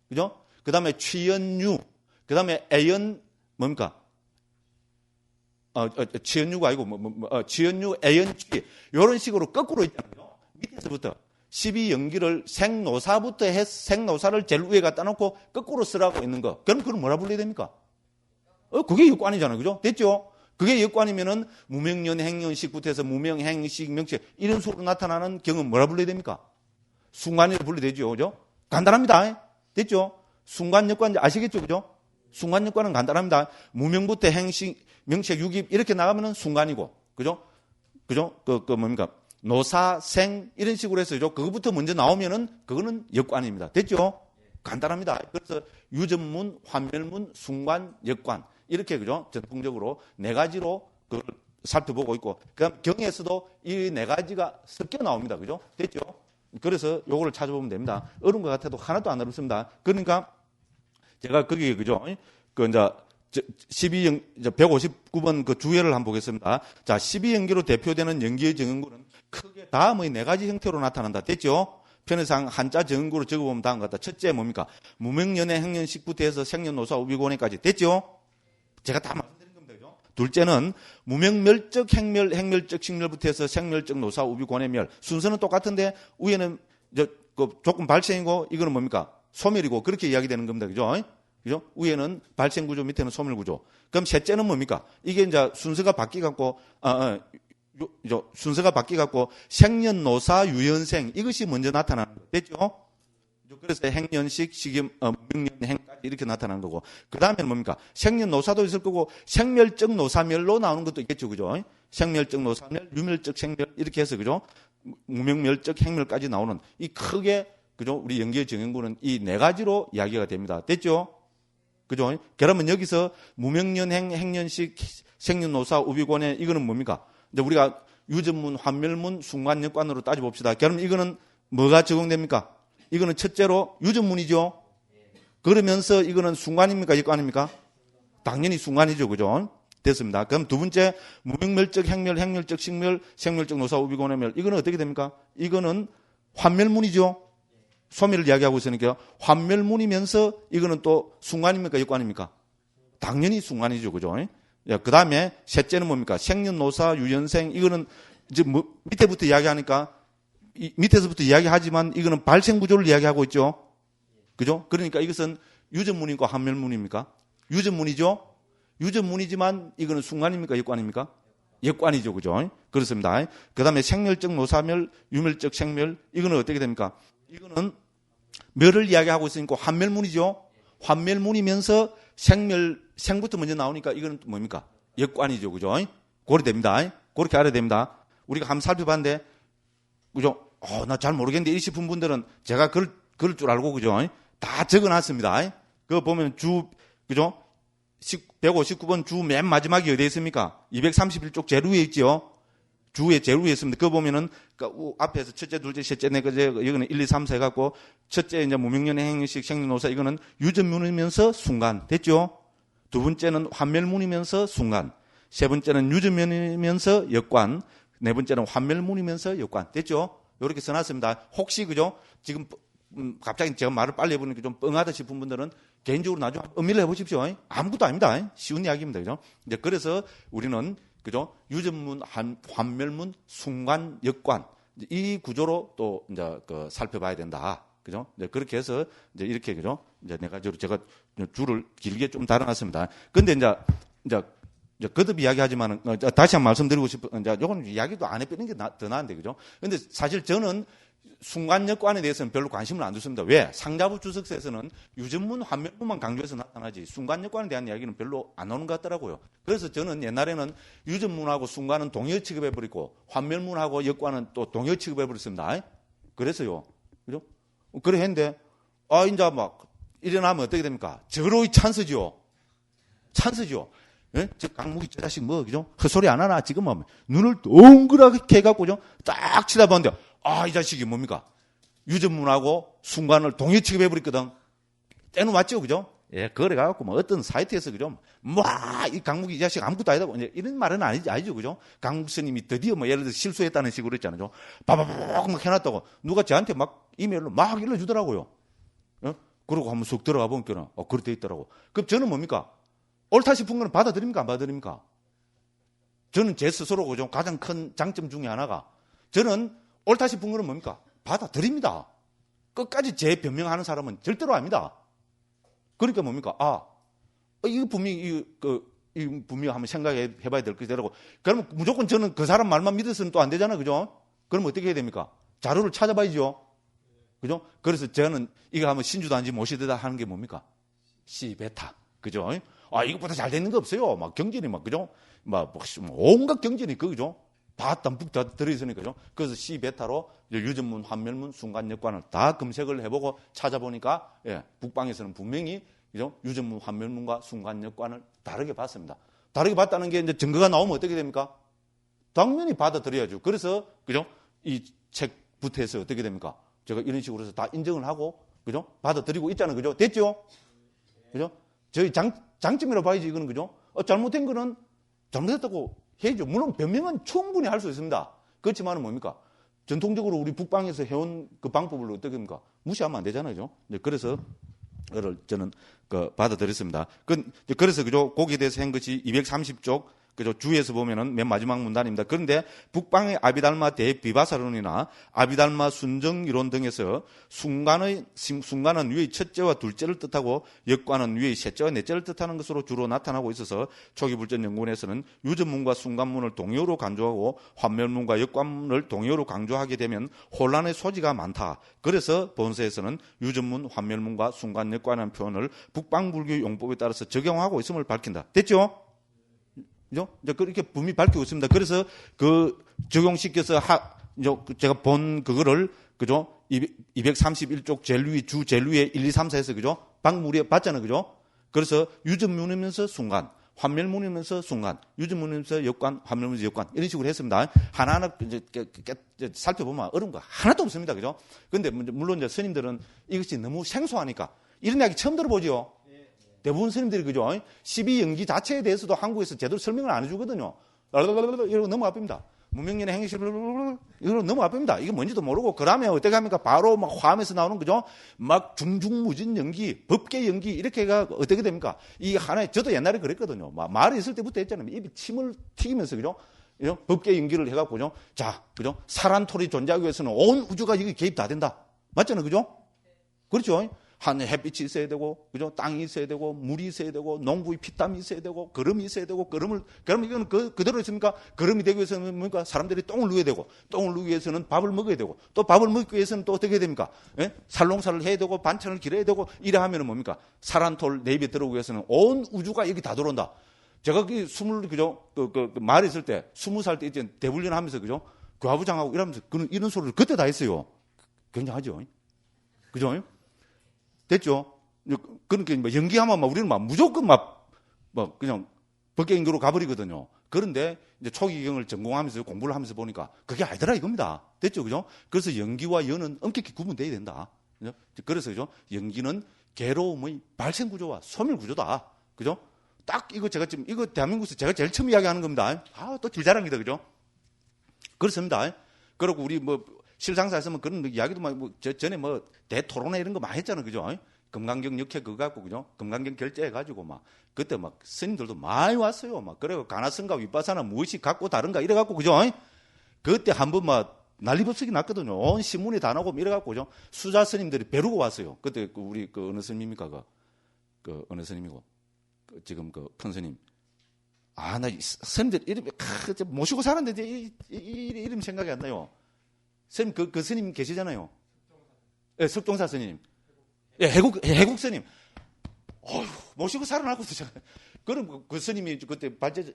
그죠? 그 다음에 취연유. 그 다음에 애연, 뭡니까? 취연유가 아니고, 취연유, 애연취. 요런 식으로 거꾸로 있잖아요. 밑에서부터. 12연기를 생노사부터 해서 생노사를 제일 위에 갖다 놓고 거꾸로 쓰라고 있는 거. 그럼 그걸 뭐라 불러야 됩니까? 그게 역관이잖아요. 그죠? 됐죠? 그게 역관이면은 무명년 행년식부터 해서 무명행식 명식 이런 식으로 나타나는 경은 뭐라 불러야 됩니까? 순관이라 불러야 되죠. 그죠? 간단합니다. 됐죠? 순관 역관 아시겠죠? 그죠? 순관 역관은 간단합니다. 무명부터 행식, 명식, 유깁 이렇게 나가면은 순관이고. 그죠? 그죠? 뭡니까? 노사, 생 이런 식으로 해서 그거부터 먼저 나오면은 그거는 역관입니다. 됐죠? 간단합니다. 그래서 유전문, 환멸문, 순관, 역관 이렇게 그죠? 전통적으로 4가지로 그걸 살펴보고 있고, 그다음 경에서도 이 4가지가 섞여 나옵니다. 그죠? 됐죠? 그래서 요거를 찾아보면 됩니다. 어려운 것 같아도 하나도 안 어렵습니다. 그러니까 제가 거기 그죠? 그 이제 159번 그 주예를 한번 보겠습니다. 자, 12연기로 대표되는 연기의 정형구는 크게 다음의 4가지 형태로 나타난다. 됐죠? 편의상 한자 정형구로 적어보면 다음 것 같다. 첫째 뭡니까? 무명연의 행년식부터 해서 생년노사 우비고뇌까지. 됐죠? 제가 다 말씀드린 겁니다. 그죠? 둘째는 무명멸적 행멸, 행멸적 식멸부터 해서 생멸적 노사 우비고뇌멸. 순서는 똑같은데 위에는 조금 발생이고 이거는 뭡니까? 소멸이고 그렇게 이야기되는 겁니다. 그죠? 그죠? 위에는 발생 구조, 밑에는 소멸 구조. 그럼 셋째는 뭡니까? 이게 이제 순서가 바뀌갖고, 순서가 바뀌갖고 생년노사, 유연생 이것이 먼저 나타나는 거 됐죠? 그래서 행년식, 식염, 무명년행까지 이렇게 나타나는 거고. 그 다음에는 뭡니까? 생년노사도 있을 거고 생멸적 노사멸로 나오는 것도 있겠죠, 그죠? 생멸적 노사멸, 유멸적 생멸 이렇게 해서 그죠? 무명멸적 행멸까지 나오는 이 크게 그죠? 우리 연기의 정형구는 이 4가지로 이야기가 됩니다. 됐죠? 그죠? 그러면 여기서 무명년행, 행년식, 생년노사, 우비고뇌 이거는 뭡니까? 이제 우리가 유전문, 환멸문, 순관역관으로 따져봅시다. 그러면 이거는 뭐가 적용됩니까? 이거는 첫째로 유전문이죠. 그러면서 이거는 순관입니까? 역관입니까? 당연히 순관이죠. 그죠? 됐습니다. 그럼 2번째 무명멸적 행멸, 행멸적 식멸, 생멸적 노사, 우비고뇌멸 이거는 어떻게 됩니까? 이거는 환멸문이죠. 소멸을 이야기하고 있으니까 환멸문이면서 이거는 또 순관입니까? 역관입니까? 당연히 순관이죠. 그죠? 그 다음에 셋째는 뭡니까? 생년노사, 유연생 이거는 이제 밑에부터 이야기하니까 밑에서부터 이야기하지만 이거는 발생 구조를 이야기하고 있죠. 그죠? 그러니까 이것은 유전문입니까? 환멸문입니까? 유전문이죠. 유전문이지만 이거는 순간입니까? 역관입니까? 역관이죠. 그죠? 그렇습니다. 그 다음에 생멸적 노사멸, 유멸적 생멸, 이거는 어떻게 됩니까? 이거는 멸을 이야기하고 있으니까 환멸문이죠. 환멸문이면서 생부터 먼저 나오니까 이거는 뭡니까? 역관이죠. 그죠? 고려됩니다. 그렇게 알아야 됩니다. 우리가 한번 살펴봤는데, 그죠? 나 잘 모르겠는데, 이 싶은 분들은 제가 그럴 줄 알고, 그죠? 다 적어 놨습니다. 그거 보면 그죠? 159번 주 맨 마지막이 어디에 있습니까? 231쪽 제일 위에 있죠? 주의 제일 위에 있습니다. 그거 보면은, 앞에서 첫째, 둘째, 셋째, 넷째, 이거는 1, 2, 3, 4 해갖고, 첫째, 이제 무명년의 행위식, 생리노사, 이거는 유전문이면서 순간. 됐죠? 두 번째는 환멸문이면서 순간. 세 번째는 유전문이면서 역관. 네 번째는 환멸문이면서 역관. 됐죠? 이렇게 써놨습니다. 혹시, 그죠? 지금, 갑자기 제가 말을 빨리 해보니까 좀 뻥하다 싶은 분들은 개인적으로 나중에 음미를 해보십시오. 아무것도 아닙니다. 쉬운 이야기입니다. 그죠? 이제 그래서 우리는, 그죠? 유전문, 환멸문, 순관, 역관. 이 구조로 또, 이제, 살펴봐야 된다. 그죠? 이제 그렇게 해서, 이제 이렇게, 그죠? 이제 네 가지로 제가 줄을 길게 좀 달아놨습니다. 근데 이제 거듭 이야기하지만은, 다시 한 번 말씀드리고 싶은, 이제 요건 이야기도 안 해보는 게 더 나은데, 그죠? 근데 사실 저는 순간역관에 대해서는 별로 관심을 안 두습니다. 왜? 상자부 주석서에서는 유전문, 환멸문만 강조해서 나타나지 순간역관에 대한 이야기는 별로 안 나오는 것 같더라고요. 그래서 저는 옛날에는 유전문하고 순간은 동일 취급해버리고 환멸문하고 역관은 또 동일 취급해버렸습니다. 그래서요. 그죠? 그래 했는데, 이제 막 일어나면 어떻게 됩니까? 저로의 찬스죠. 찬스죠. 예? 저 강목이 저 자식 뭐, 그죠? 헛소리 안 하나? 지금 뭐, 눈을 동그랗게 해갖고죠. 딱 치다보는데, 이 자식이 뭡니까? 유전문하고 순간을 동일 취급해버렸거든. 때는 맞죠, 그죠? 예, 그래가지고, 뭐, 어떤 사이트에서, 그죠? 이 강목이 이 자식 아무것도 아니다. 이런 말은 아니죠, 그죠? 강목 스님이 드디어 뭐, 예를 들어서 실수했다는 식으로 했잖아요. 바바바박 막 해놨다고. 누가 저한테 막 이메일로 막 일러주더라고요. 어? 그러고 한번 쑥 들어가 보니까, 그렇게 돼 있더라고. 그럼 저는 뭡니까? 옳다 싶은 건 받아들입니까? 안 받아들입니까? 저는 제 스스로, 그죠? 가장 큰 장점 중에 하나가, 저는 옳다 싶은 거는 뭡니까? 받아들입니다. 끝까지 제 변명하는 사람은 절대로 아닙니다. 그러니까 뭡니까? 이거 분명히, 이 분명히 한번 생각해 봐야 될 것이라고. 그러면 무조건 저는 그 사람 말만 믿어서는 또 안 되잖아요. 그죠? 그럼 어떻게 해야 됩니까? 자료를 찾아봐야죠. 그죠? 그래서 저는 이거 한번 신주단지 모시되다 하는 게 뭡니까? 시베타. 그죠? 이것보다 잘 되는 거 없어요. 막 경전이 막, 그죠? 온갖 경전이 그죠? 다 담뿍 다 들어있으니까, 그죠? 그래서 시베타로 유전문, 환멸문, 순간역관을 다 검색을 해보고 찾아보니까, 북방에서는 분명히, 그죠? 유전문, 환멸문과 순간역관을 다르게 봤습니다. 다르게 봤다는 게 이제 증거가 나오면 어떻게 됩니까? 당연히 받아들여야죠. 그래서, 그죠? 이 책부터 해서 어떻게 됩니까? 제가 이런 식으로 해서 다 인정을 하고, 그죠? 받아들이고 있잖아요. 그죠? 됐죠? 그죠? 저희 장점이라고 봐야지, 이거는, 그죠? 잘못된 거는 잘못했다고 해야죠. 물론 변명은 충분히 할 수 있습니다. 그렇지만은 뭡니까? 전통적으로 우리 북방에서 해온 그 방법을 어떻게 합니까? 무시하면 안 되잖아요. 그래서, 저는, 받아들였습니다. 그래서, 그죠? 거기에 대해서 한 것이 230쪽, 그죠? 주에서 보면은 맨 마지막 문단입니다. 그런데 북방의 아비달마 대비바사론이나 아비달마 순정이론 등에서 순간은 위의 첫째와 둘째를 뜻하고 역관은 위의 셋째와 넷째를 뜻하는 것으로 주로 나타나고 있어서 초기불전 연구원에서는 유전문과 순간문을 동의어로 강조하고 환멸문과 역관문을 동의어로 강조하게 되면 혼란의 소지가 많다. 그래서 본서에서는 유전문, 환멸문과 순간, 역관이라는 표현을 북방불교 용법에 따라서 적용하고 있음을 밝힌다. 됐죠? 그죠? 이제 그렇게 분명히 밝히고 있습니다. 그래서 적용시켜서 제가 본 그거를, 그죠? 231쪽 제일 위, 주 제일 위에 1, 2, 3, 4에서, 그죠? 방물에 봤잖아요. 그죠? 그래서 유전문이면서 순간, 환멸문이면서 순간, 유전문이면서 역관, 환멸문이면서 역관, 이런 식으로 했습니다. 하나하나 이제 살펴보면 어려운 거 하나도 없습니다. 그죠? 근데 물론 이제 스님들은 이것이 너무 생소하니까 이런 이야기 처음 들어보죠? 대부분 스님들이, 그죠? 12연기 자체에 대해서도 한국에서 제대로 설명을 안 해주거든요. 이러고 넘어갑니다. 무명년의 행실, 이러고 넘어갑니다. 이게 뭔지도 모르고, 그 다음에 어떻게 합니까? 바로 막 화음에서 나오는, 그죠? 막 중중무진 연기, 법계 연기, 이렇게가 어떻게 됩니까? 이 하나에, 저도 옛날에 그랬거든요. 말이 있을 때부터 했잖아요. 입에 침을 튀기면서, 그죠? 법계 연기를 해갖고, 그죠? 자, 그죠? 사란톨이 존재하기 위해서는 온 우주가 여기 개입 다 된다. 맞잖아요. 그죠? 그렇죠? 한 햇빛이 있어야 되고, 그죠? 땅이 있어야 되고, 물이 있어야 되고, 농부의 피땀이 있어야 되고, 그름이 있어야 되고, 그럼 이거는 그대로 있습니까? 그름이 되기 위해서는 뭡니까? 사람들이 똥을 누워야 되고, 똥을 누기 위해서는 밥을 먹어야 되고, 또 밥을 먹기 위해서는 또 어떻게 해야 됩니까? 예? 살롱살을 해야 되고, 반찬을 기려야 되고, 이래 하면은 뭡니까? 살한톨 내 입에 들어오기 위해서는 온 우주가 여기 다 들어온다. 제가 그죠? 말에 있을 때, 20살 때 이제 대훈련 하면서, 그죠? 교화부장하고 이러면서, 이런 소리를 그때 다 했어요. 굉장하죠? 그죠? 됐죠? 그러니까 뭐 연기하면 우리는 무조건 그냥 법계인도로 가버리거든요. 그런데 이제 초기경을 전공하면서 공부를 하면서 보니까 그게 아니더라 이겁니다. 됐죠? 그죠? 그래서 연기와 연은 엄격히 구분돼야 된다. 그죠? 그래서 그죠? 연기는 괴로움의 발생 구조와 소멸 구조다. 그죠? 딱 제가 지금 대한민국에서 제가 제일 처음 이야기하는 겁니다. 또 길자랑이다. 그죠? 그렇습니다. 그리고 우리 실상사에서 그런 이야기도 전에 대토론회 이런 거 많이 했잖아요. 그죠? 금강경 역회 그거 갖고, 그죠? 금강경 결제해가지고 그때 스님들도 많이 왔어요. 그래고 가나성가 윗바사나 무엇이 같고 다른가 이래갖고, 그죠? 그때 한번 난리법석이 났거든요. 온 신문이 다 나오고 이래갖고, 그죠? 수자 스님들이 벼르고 왔어요. 그때 우리 어느 스님입니까? 어느 스님이고. 지금 큰 스님. 나 스님들 이름이, 모시고 사는데 이름 생각이 안 나요. 스님, 그 스님 계시잖아요. 예, 석동사 스님. 예, 해국 스님. 모시고 살아나고도 제가. 그럼 그 스님이 그때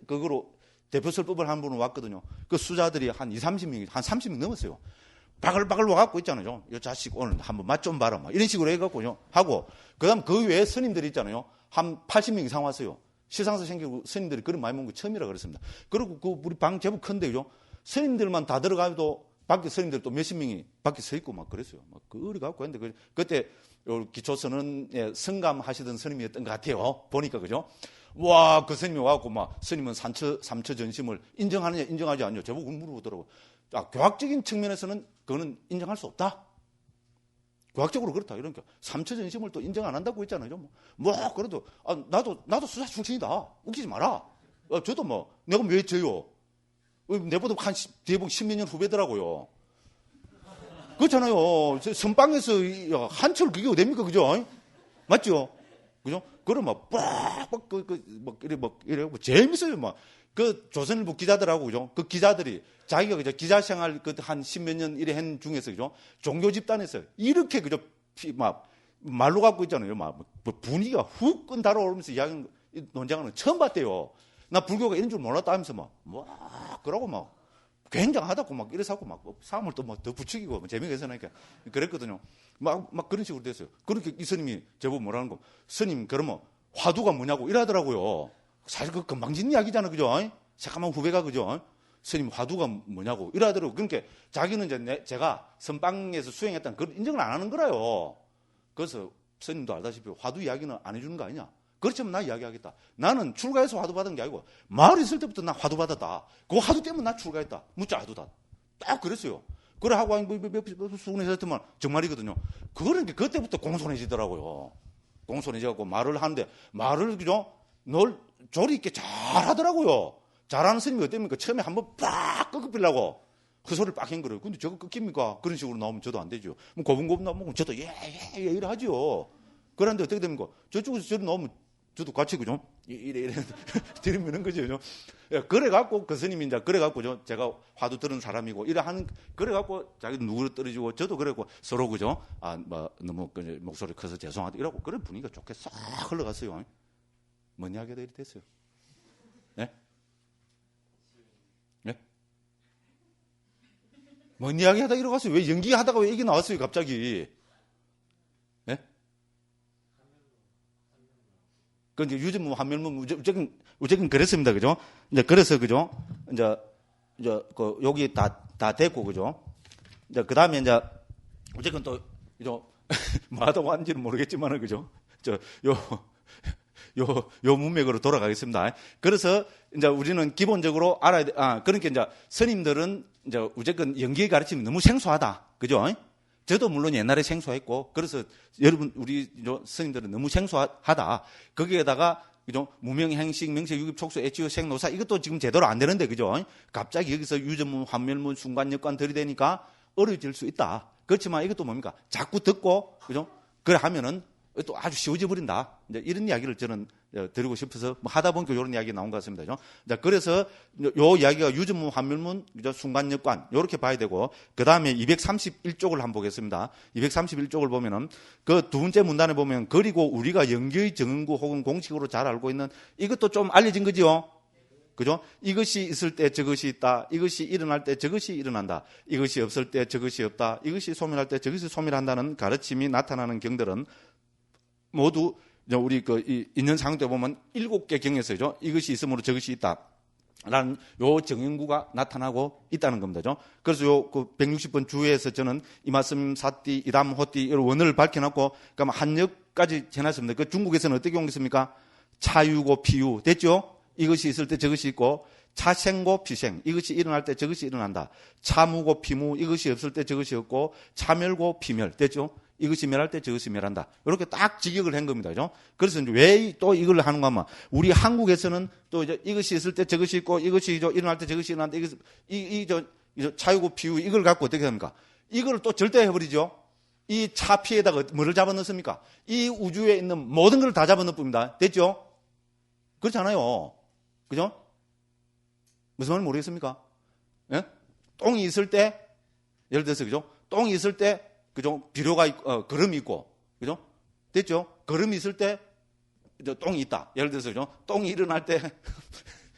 그거로 대표설법을 한 분은 왔거든요. 그 수자들이 한 30명, 한 30명 넘었어요. 바글바글 와갖고 있잖아요. 이 자식 오늘 한번 맛 좀 봐라. 이런 식으로 해갖고 하고. 그 다음 그 외에 스님들이 있잖아요. 한 80명 이상 왔어요. 시상서 생기고 스님들이 그런 많이 먹은 거 처음이라 그랬습니다. 그리고 우리 방 제법 큰데요. 스님들만 다 들어가도 밖에 스님들 또 몇십 명이 밖에 서 있고 그랬어요. 그리 갖고 했는데 그때 기초선언에 성감하시던 스님이었던 것 같아요. 보니까 그죠? 와, 그 스님이 와갖고 스님은 삼처 전심을 인정하느냐 인정하지 않느냐 제보고 물어보더라고요. 교학적인 측면에서는 그거는 인정할 수 없다. 과학적으로 그렇다. 이러니까 삼처 전심을 또 인정 안 한다고 했잖아요. 그래도 나도 수사 출신이다. 웃기지 마라. 저도 내가 왜 져요? 내보다 한 대북 10몇 년 후배더라고요. 그렇잖아요. 선방에서 한철 그게 어딥니까? 그죠? 맞죠? 그죠? 그럼 이래 재밌어요. 그 조선일보 기자들하고, 그죠? 그 기자들이 자기가 그죠? 기자 생활 한 10몇 년 이래 한 중에서, 그죠? 종교 집단에서 이렇게, 그죠? 말로 갖고 있잖아요. 분위기가 훅 달아오르면서 이야기하는, 논쟁하는 거 처음 봤대요. 나 불교가 이런 줄 몰랐다 하면서 그러고 굉장하다고 이래서 하고 사람을 또 더 부추기고 재미가 있으니까 그랬거든요. 그런 식으로 됐어요. 그렇게 이 스님이 제법 뭐라는 거. 스님, 그러면 화두가 뭐냐고 이러더라고요. 사실 그 금방진 이야기잖아. 그죠? 잠깐만 후배가, 그죠? 스님 화두가 뭐냐고 이러더라고요. 그러니까 자기는 이제 제가 선방에서 수행했다는 그걸 인정을 안 하는 거라요. 그래서 스님도 알다시피 화두 이야기는 안 해주는 거 아니냐. 그렇지만 나 이야기하겠다. 나는 출가해서 화두 받은 게 아니고 마을에 있을 때부터 나 화두 받았다. 그 화두 때문에 나 출가했다. 묻자 화두다. 딱 그랬어요. 그래 하고 몇 수군에 있었더만 정말이거든요. 그러니까 그때부터 공손해지더라고요. 공손해져갖고 말을 하는데 말을, 그죠? 늘 조리 있게 잘하더라고요. 잘하는 스님이 어땠습니까? 처음에 한번 빡 끄급히려고 그 소리를 빡 한 거예요. 근데 저거 끄깁니까? 그런 식으로 나오면 저도 안 되죠. 고분고분 나오면 저도 예 이래 하죠. 그런데 어떻게 됩니까? 저쪽에서 저리 나오면 저도 같이, 그죠? 이래 들으면 거죠. 그래갖고 그 스님이 이제 그래갖고 제가 화두 들은 사람이고 이래 하는, 그래갖고 자기 누구를 떨어지고 저도 그래갖고 서로, 그죠? 너무 목소리 커서 죄송하다 이러고 그런 분위기가 좋게 싹 흘러갔어요. 뭔 이야기가 이렇게 됐어요? 네? 네? 뭔 이야기 하다가 이러고 갔어요? 왜 연기하다가 왜 이게 나왔어요, 갑자기? 네? 그 이제 유전무 한면무 우쨌든 그랬습니다, 그죠? 이제 그래서, 그죠? 이제 여기 다 됐고, 그죠? 이제 그 다음에 이제 어쨌든 또 그죠? 뭐 하다고 하는지는 모르겠지만은, 그죠? 요 문맥으로 돌아가겠습니다. 그래서 이제 우리는 기본적으로 알아야 돼. 그러니까 이제 스님들은 이제 어쨌든 연기의 가르침이 너무 생소하다, 그죠? 저도 물론 옛날에 생소했고, 그래서 여러분 우리 스님들은 너무 생소하다. 거기에다가, 그죠? 무명행식, 명색, 유급, 촉수, 애취, 생노사 이것도 지금 제대로 안 되는데, 그죠? 갑자기 여기서 유전문, 환멸문, 순간, 역관 들이대니까 어려워질 수 있다. 그렇지만 이것도 뭡니까? 자꾸 듣고, 그죠? 그래 하면은 또 아주 쉬워져 버린다. 이제 이런 이야기를 저는 드리고 싶어서 뭐 하다 보니까 이런 이야기 나온 것 같습니다. 그죠? 자, 그래서 요 이야기가 유전문, 환멸문, 순간역관 이렇게 봐야 되고 그 다음에 231쪽을 한번 보겠습니다. 231쪽을 보면은 그 두 번째 문단에 보면 그리고 우리가 연기의 정은구 혹은 공식으로 잘 알고 있는 이것도 좀 알려진 거지요. 그죠? 이것이 있을 때 저것이 있다. 이것이 일어날 때 저것이 일어난다. 이것이 없을 때 저것이 없다. 이것이 소멸할 때 저것이 소멸한다는 가르침이 나타나는 경들은 모두 우리 있는 상황 때 보면 7개 경에서죠. 이것이 있으므로 저것이 있다. 라는 요 정연구가 나타나고 있다는 겁니다. 그래서 요 160번 주에서 저는 이마스임, 사띠, 이담, 호띠 이런 원어를 밝혀놨고 그럼 한역까지 해놨습니다. 그 중국에서는 어떻게 옮겼습니까? 차유고 피유 됐죠? 이것이 있을 때 저것이 있고 차생고 피생 이것이 일어날 때 저것이 일어난다. 차무고 피무 이것이 없을 때 저것이 없고 차멸고 피멸 됐죠? 이것이 멸할 때 저것이 멸한다. 이렇게 딱 직역을 한 겁니다. 그죠? 그래서 왜 또 이걸 하는가 하면 우리 한국에서는 또 이제 이것이 있을 때 저것이 있고 이것이 일어날 때 저것이 일어난다. 차유고 피유 이걸 갖고 어떻게 합니까? 이걸 또 절대해버리죠. 이 차피에다가 뭐를 잡아넣습니까? 이 우주에 있는 모든 걸 다 잡아넣을 뿐입니다. 됐죠? 그렇잖아요. 그죠? 무슨 말인지 모르겠습니까? 예? 똥이 있을 때, 예를 들어서, 그죠? 똥이 있을 때, 그죠? 비료가 있고, 거름이 있고, 그죠? 됐죠? 거름이 있을 때, 똥이 있다. 예를 들어서, 그죠? 똥이 일어날 때,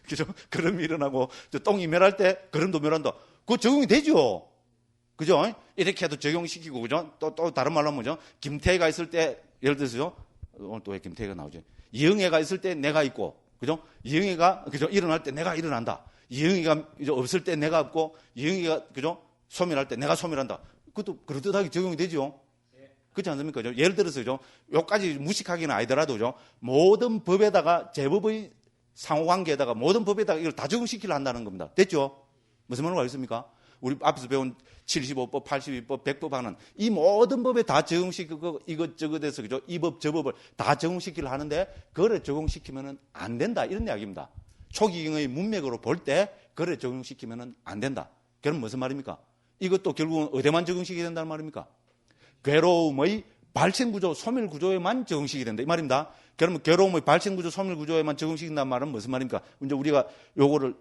그죠? 거름이 일어나고, 똥이 멸할 때, 거름도 멸한다. 그거 적용이 되죠? 그죠? 이렇게 해도 적용시키고, 그죠? 또 다른 말로 하면, 그죠? 김태희가 있을 때, 예를 들어서, 오늘 또 왜 김태희가 나오죠? 이영애가 있을 때 내가 있고, 그죠? 이영애가, 그죠? 일어날 때 내가 일어난다. 이영애가 없을 때 내가 없고, 이영애가, 그죠? 소멸할 때 내가 소멸한다. 그것도 그럴듯하게 적용이 되죠? 그렇지 않습니까? 그죠? 예를 들어서, 그죠? 요까지 무식하기는 아니더라도, 그죠? 모든 법에다가, 제법의 상호관계에다가, 모든 법에다가 이걸 다 적용시키려 한다는 겁니다. 됐죠? 무슨 말인지 알겠습니까? 우리 앞에서 배운 75법, 82법, 100법 하는 이 모든 법에 다 적용시키고 이것저것 해서 그죠? 이 법, 저 법을 다 적용시키려 하는데 그거를 적용시키면 안 된다. 이런 이야기입니다. 초기경의 문맥으로 볼 때 그거를 적용시키면 안 된다. 그럼 무슨 말입니까? 이것도 결국은 어디만 적용시켜야 된다는 말입니까? 괴로움의 발생구조, 소멸구조에만 적용시켜야 된다. 이 말입니다. 그러면 괴로움의 발생구조, 소멸구조에만 적용시킨다는 말은 무슨 말입니까? 이제 우리가 요거를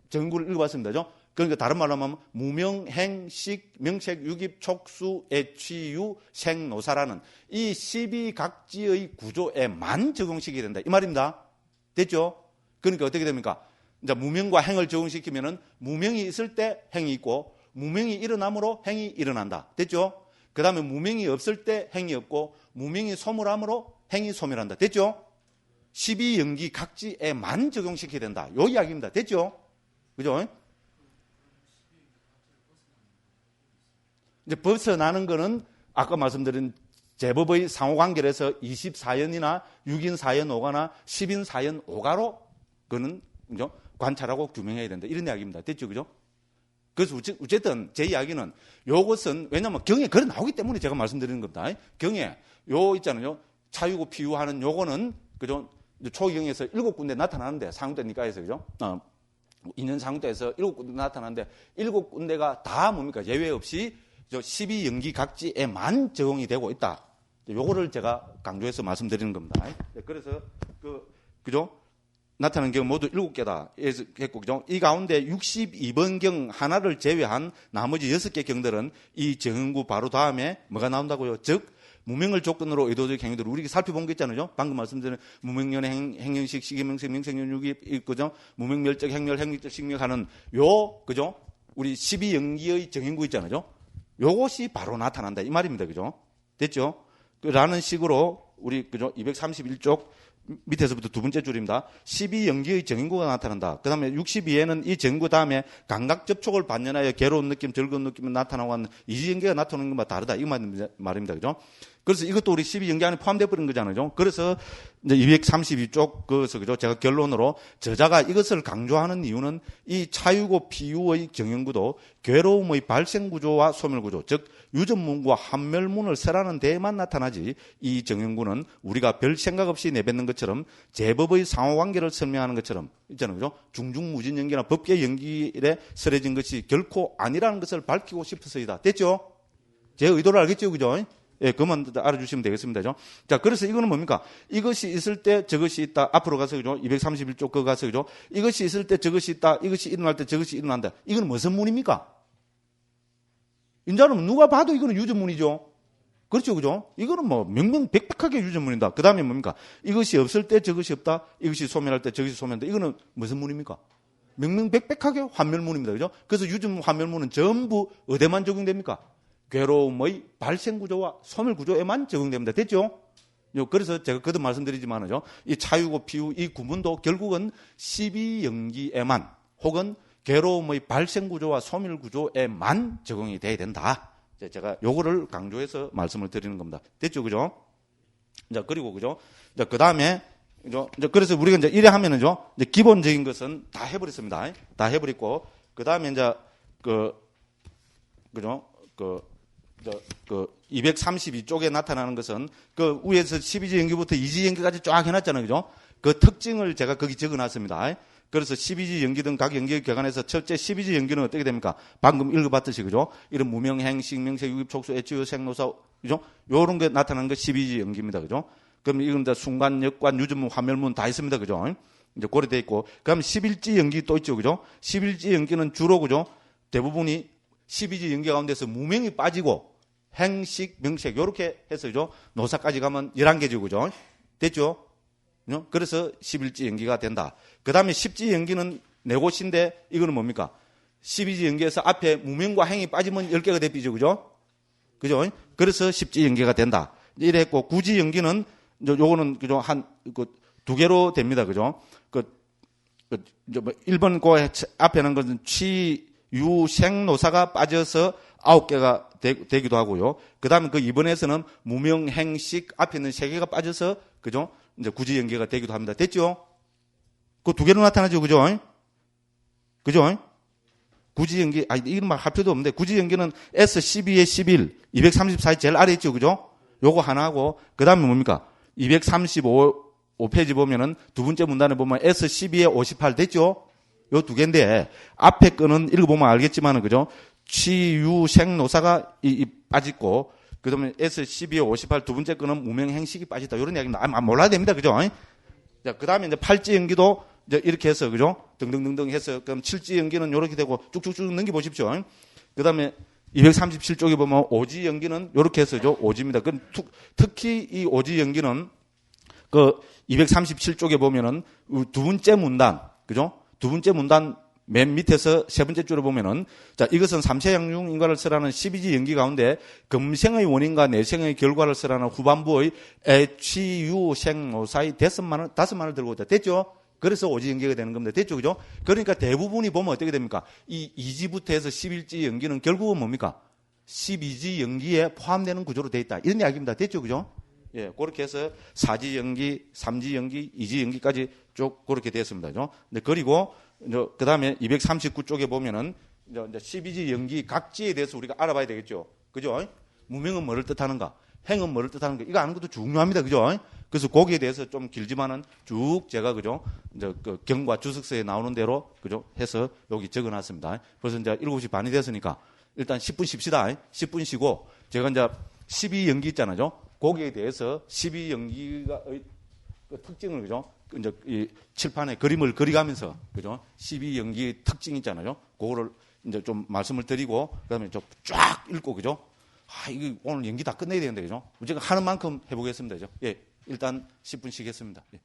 정구를 읽어봤습니다. 그죠? 그러니까 다른 말로 하면 무명, 행, 식, 명색, 유깁, 촉수, 애취유, 생, 노사라는 이 12각지의 구조에만 적용시켜야 된다. 이 말입니다. 됐죠? 그러니까 어떻게 됩니까? 이제 무명과 행을 적용시키면은 무명이 있을 때 행이 있고 무명이 일어남으로 행이 일어난다. 됐죠? 그 다음에 무명이 없을 때 행이 없고 무명이 소멸함으로 행이 소멸한다. 됐죠? 12연기 각지에만 적용시켜야 된다. 요 이야기입니다. 됐죠? 그죠? 이제 벗어나는 거는 아까 말씀드린 제법의 상호관계에서 24연이나 6인 4연 5가나 10인 4연 5가로 그는 그죠? 관찰하고 규명해야 된다. 이런 이야기입니다. 됐죠? 그죠? 그래서 어쨌든 제 이야기는 요것은 왜냐면 경에 그래 나오기 때문에 제가 말씀드리는 겁니다. 경에 요 있잖아요. 차유고 피유하는 요거는 그죠? 초경에서 7군데 나타나는데 상대니까에서 그죠? 있는 상대에서 7군데 나타나는데 7군데가 다 뭡니까? 예외 없이 12연기 각지에만 적용이 되고 있다. 요거를 제가 강조해서 말씀드리는 겁니다. 그래서 그죠? 나타나는 경우 모두 7개다 했고, 그죠? 이 가운데 62번 경 하나를 제외한 나머지 6개 경들은 이 정은구 바로 다음에 뭐가 나온다고요? 즉 무명을 조건으로 의도적 행위들을 우리가 살펴본 게 있잖아요. 방금 말씀드린 무명연 행령식 시기명색 명색연육이 그죠? 무명멸적 행멸 행위적 식명하는 요 그죠? 우리 12연기의 정인구 있잖아요. 요것이 바로 나타난다 이 말입니다. 그죠? 됐죠? 라는 식으로 우리 그죠? 231쪽 밑에서부터 두 번째 줄입니다. 12연기의 정인구가 나타난다. 그 다음에 62에는 이 정인구 다음에 감각 접촉을 반연하여 괴로운 느낌, 즐거운 느낌이 나타나고 하는 이지연기가 나타나는 것과 다르다. 이 말입니다. 그죠? 그래서 이것도 우리 12연기 안에 포함되어 버린 거잖아요. 그래서 이제 232쪽 그래서 그죠? 제가 결론으로 저자가 이것을 강조하는 이유는 이 차유고 피유의 정연구도 괴로움의 발생 구조와 소멸 구조, 즉 유전문과 한멸문을 설하는 데에만 나타나지 이 정연구는 우리가 별 생각 없이 내뱉는 것처럼 제법의 상호관계를 설명하는 것처럼 있잖아요. 그죠? 중중무진 연기나 법계 연기에 설해진 것이 결코 아니라는 것을 밝히고 싶어서이다. 됐죠? 제 의도를 알겠죠? 그죠? 예, 그만 알아주시면 되겠습니다. 그죠? 자, 그래서 이거는 뭡니까? 이것이 있을 때 저것이 있다. 앞으로 가서, 그죠? 231쪽 거 가서, 그죠? 이것이 있을 때 저것이 있다. 이것이 일어날 때 저것이 일어난다. 이거는 무슨 문입니까? 인자는 누가 봐도 이거는 유전문이죠. 그렇죠, 그죠? 이거는 뭐 명명백백하게 유전문이다. 그 다음에 뭡니까? 이것이 없을 때 저것이 없다. 이것이 소멸할 때 저것이 소멸한다. 이거는 무슨 문입니까? 명명백백하게 환멸문입니다. 그죠? 그래서 유전문, 환멸문은 전부 어디만 적용됩니까? 괴로움의 발생구조와 소멸구조에만 적용됩니다. 됐죠? 그래서 제가 거듭 말씀드리지만은요, 이 차유고 피유 이 구문도 결국은 12연기에만 혹은 괴로움의 발생구조와 소멸구조에만 적용이 돼야 된다. 제가 요거를 강조해서 말씀을 드리는 겁니다. 됐죠? 그죠? 자, 그리고, 그죠? 자, 그 다음에, 그죠? 그래서 우리가 이제 이래 하면은죠, 이제 기본적인 것은 다 해버렸습니다. 다 해버렸고, 그 다음에 이제, 그죠? 232쪽에 나타나는 것은 그 위에서 12지 연기부터 2지 연기까지 쫙 해놨잖아요. 그죠? 그 특징을 제가 거기 적어 놨습니다. 그래서 12지 연기 등 각 연기 격안에서 첫째 12지 연기는 어떻게 됩니까? 방금 읽어봤듯이, 그죠? 이런 무명행, 식명세, 유입, 촉수, 애취유, 생노사, 그죠? 요런 게 나타나는 게 12지 연기입니다. 그죠? 그럼 이건 다 순간, 역관, 유전문, 환멸문 다 있습니다. 그죠? 이제 고려되어 있고. 그럼 11지 연기 또 있죠. 그죠? 11지 연기는 주로, 그죠? 대부분이 12지 연기 가운데서 무명이 빠지고 행식, 명색 요렇게 해서, 그죠? 노사까지 가면 11개죠. 그죠? 됐죠? 그래서 11지 연기가 된다. 그 다음에 10지 연기는 네 곳인데 이거는 뭡니까? 12지 연기에서 앞에 무명과 행이 빠지면 10개가 되죠. 그죠? 그죠? 그래서 10지 연기가 된다. 이래 했고, 9지 연기는 요거는, 그죠? 두 개로 됩니다. 그죠? 1번 고 앞에는 것은 취, 유, 생, 노사가 빠져서 9개가 되기도 하고요. 그 다음에 그 2번에서는 무명, 행식 앞에 있는 3개가 빠져서, 그죠? 이제 구지 연계가 되기도 합니다. 됐죠? 그 두 개로 나타나죠. 그죠? 그죠? 구지 연계, 이건 막 할 필요도 없는데, 구지 연계는 S12에 11, 234에 제일 아래 있죠. 그죠? 요거 하나 하고, 그 다음에 뭡니까? 235페이지 보면은 두 번째 문단에 보면 S12에 58 됐죠? 요 두 개인데, 앞에 거는 읽어보면 알겠지만은, 그죠? 취, 유, 생, 노사가 빠지고, 그 다음에 S12에 58 두 번째 거는 무명 행식이 빠졌다. 이런 이야기입니다. 몰라야 됩니다. 그죠? 자, 그 다음에 이제 8지 연기도 이제 이렇게 해서, 그죠? 등등등등 해서, 그럼 7지 연기는 이렇게 되고 쭉쭉쭉 넘겨보십시오. 그 다음에 237쪽에 보면 5지 연기는 이렇게 해서죠. 5지입니다. 그럼 특히 이 5지 연기는 그 237쪽에 보면은 두 번째 문단, 그죠? 두 번째 문단 맨 밑에서 세 번째 줄에 보면은, 자, 이것은 삼세양중 인과를 쓰라는 12지 연기 가운데 금생의 원인과 내생의 결과를 쓰라는 후반부의 애취유 생노사의 5만을 들고 있다. 됐죠? 그래서 5지 연기가 되는 겁니다. 됐죠? 그죠? 그러니까 대부분이 보면 어떻게 됩니까? 이 2지부터 해서 11지 연기는 결국은 뭡니까? 12지 연기에 포함되는 구조로 되어 있다. 이런 이야기입니다. 됐죠? 그죠? 예, 그렇게 해서 4지 연기, 3지 연기, 2지 연기까지 쭉 그렇게 되었습니다. 그죠? 네, 그리고 그 다음에 239쪽에 보면은 이제 12지 연기 각지에 대해서 우리가 알아봐야 되겠죠. 그죠? 무명은 뭐를 뜻하는가? 행은 뭐를 뜻하는가? 이거 아는 것도 중요합니다. 그죠? 그래서 거기에 대해서 좀 길지만은 쭉 제가, 그죠? 이제 그 경과 주석서에 나오는 대로, 그죠? 해서 여기 적어 놨습니다. 벌써 이제 7시 반이 됐으니까 일단 10분 쉽시다. 10분 쉬고 제가 이제 12연기 있잖아요. 거기에 대해서 12연기가 그 특징을, 그죠? 이제 이 칠판에 그림을 그리가면서, 그죠? 12연기 특징 있잖아요. 그거를 이제 좀 말씀을 드리고, 그 다음에 좀 쫙 읽고, 그죠? 이거 오늘 연기 다 끝내야 되는데, 그죠? 제가 하는 만큼 해보겠습니다. 그죠? 예. 일단 10분 쉬겠습니다. 예.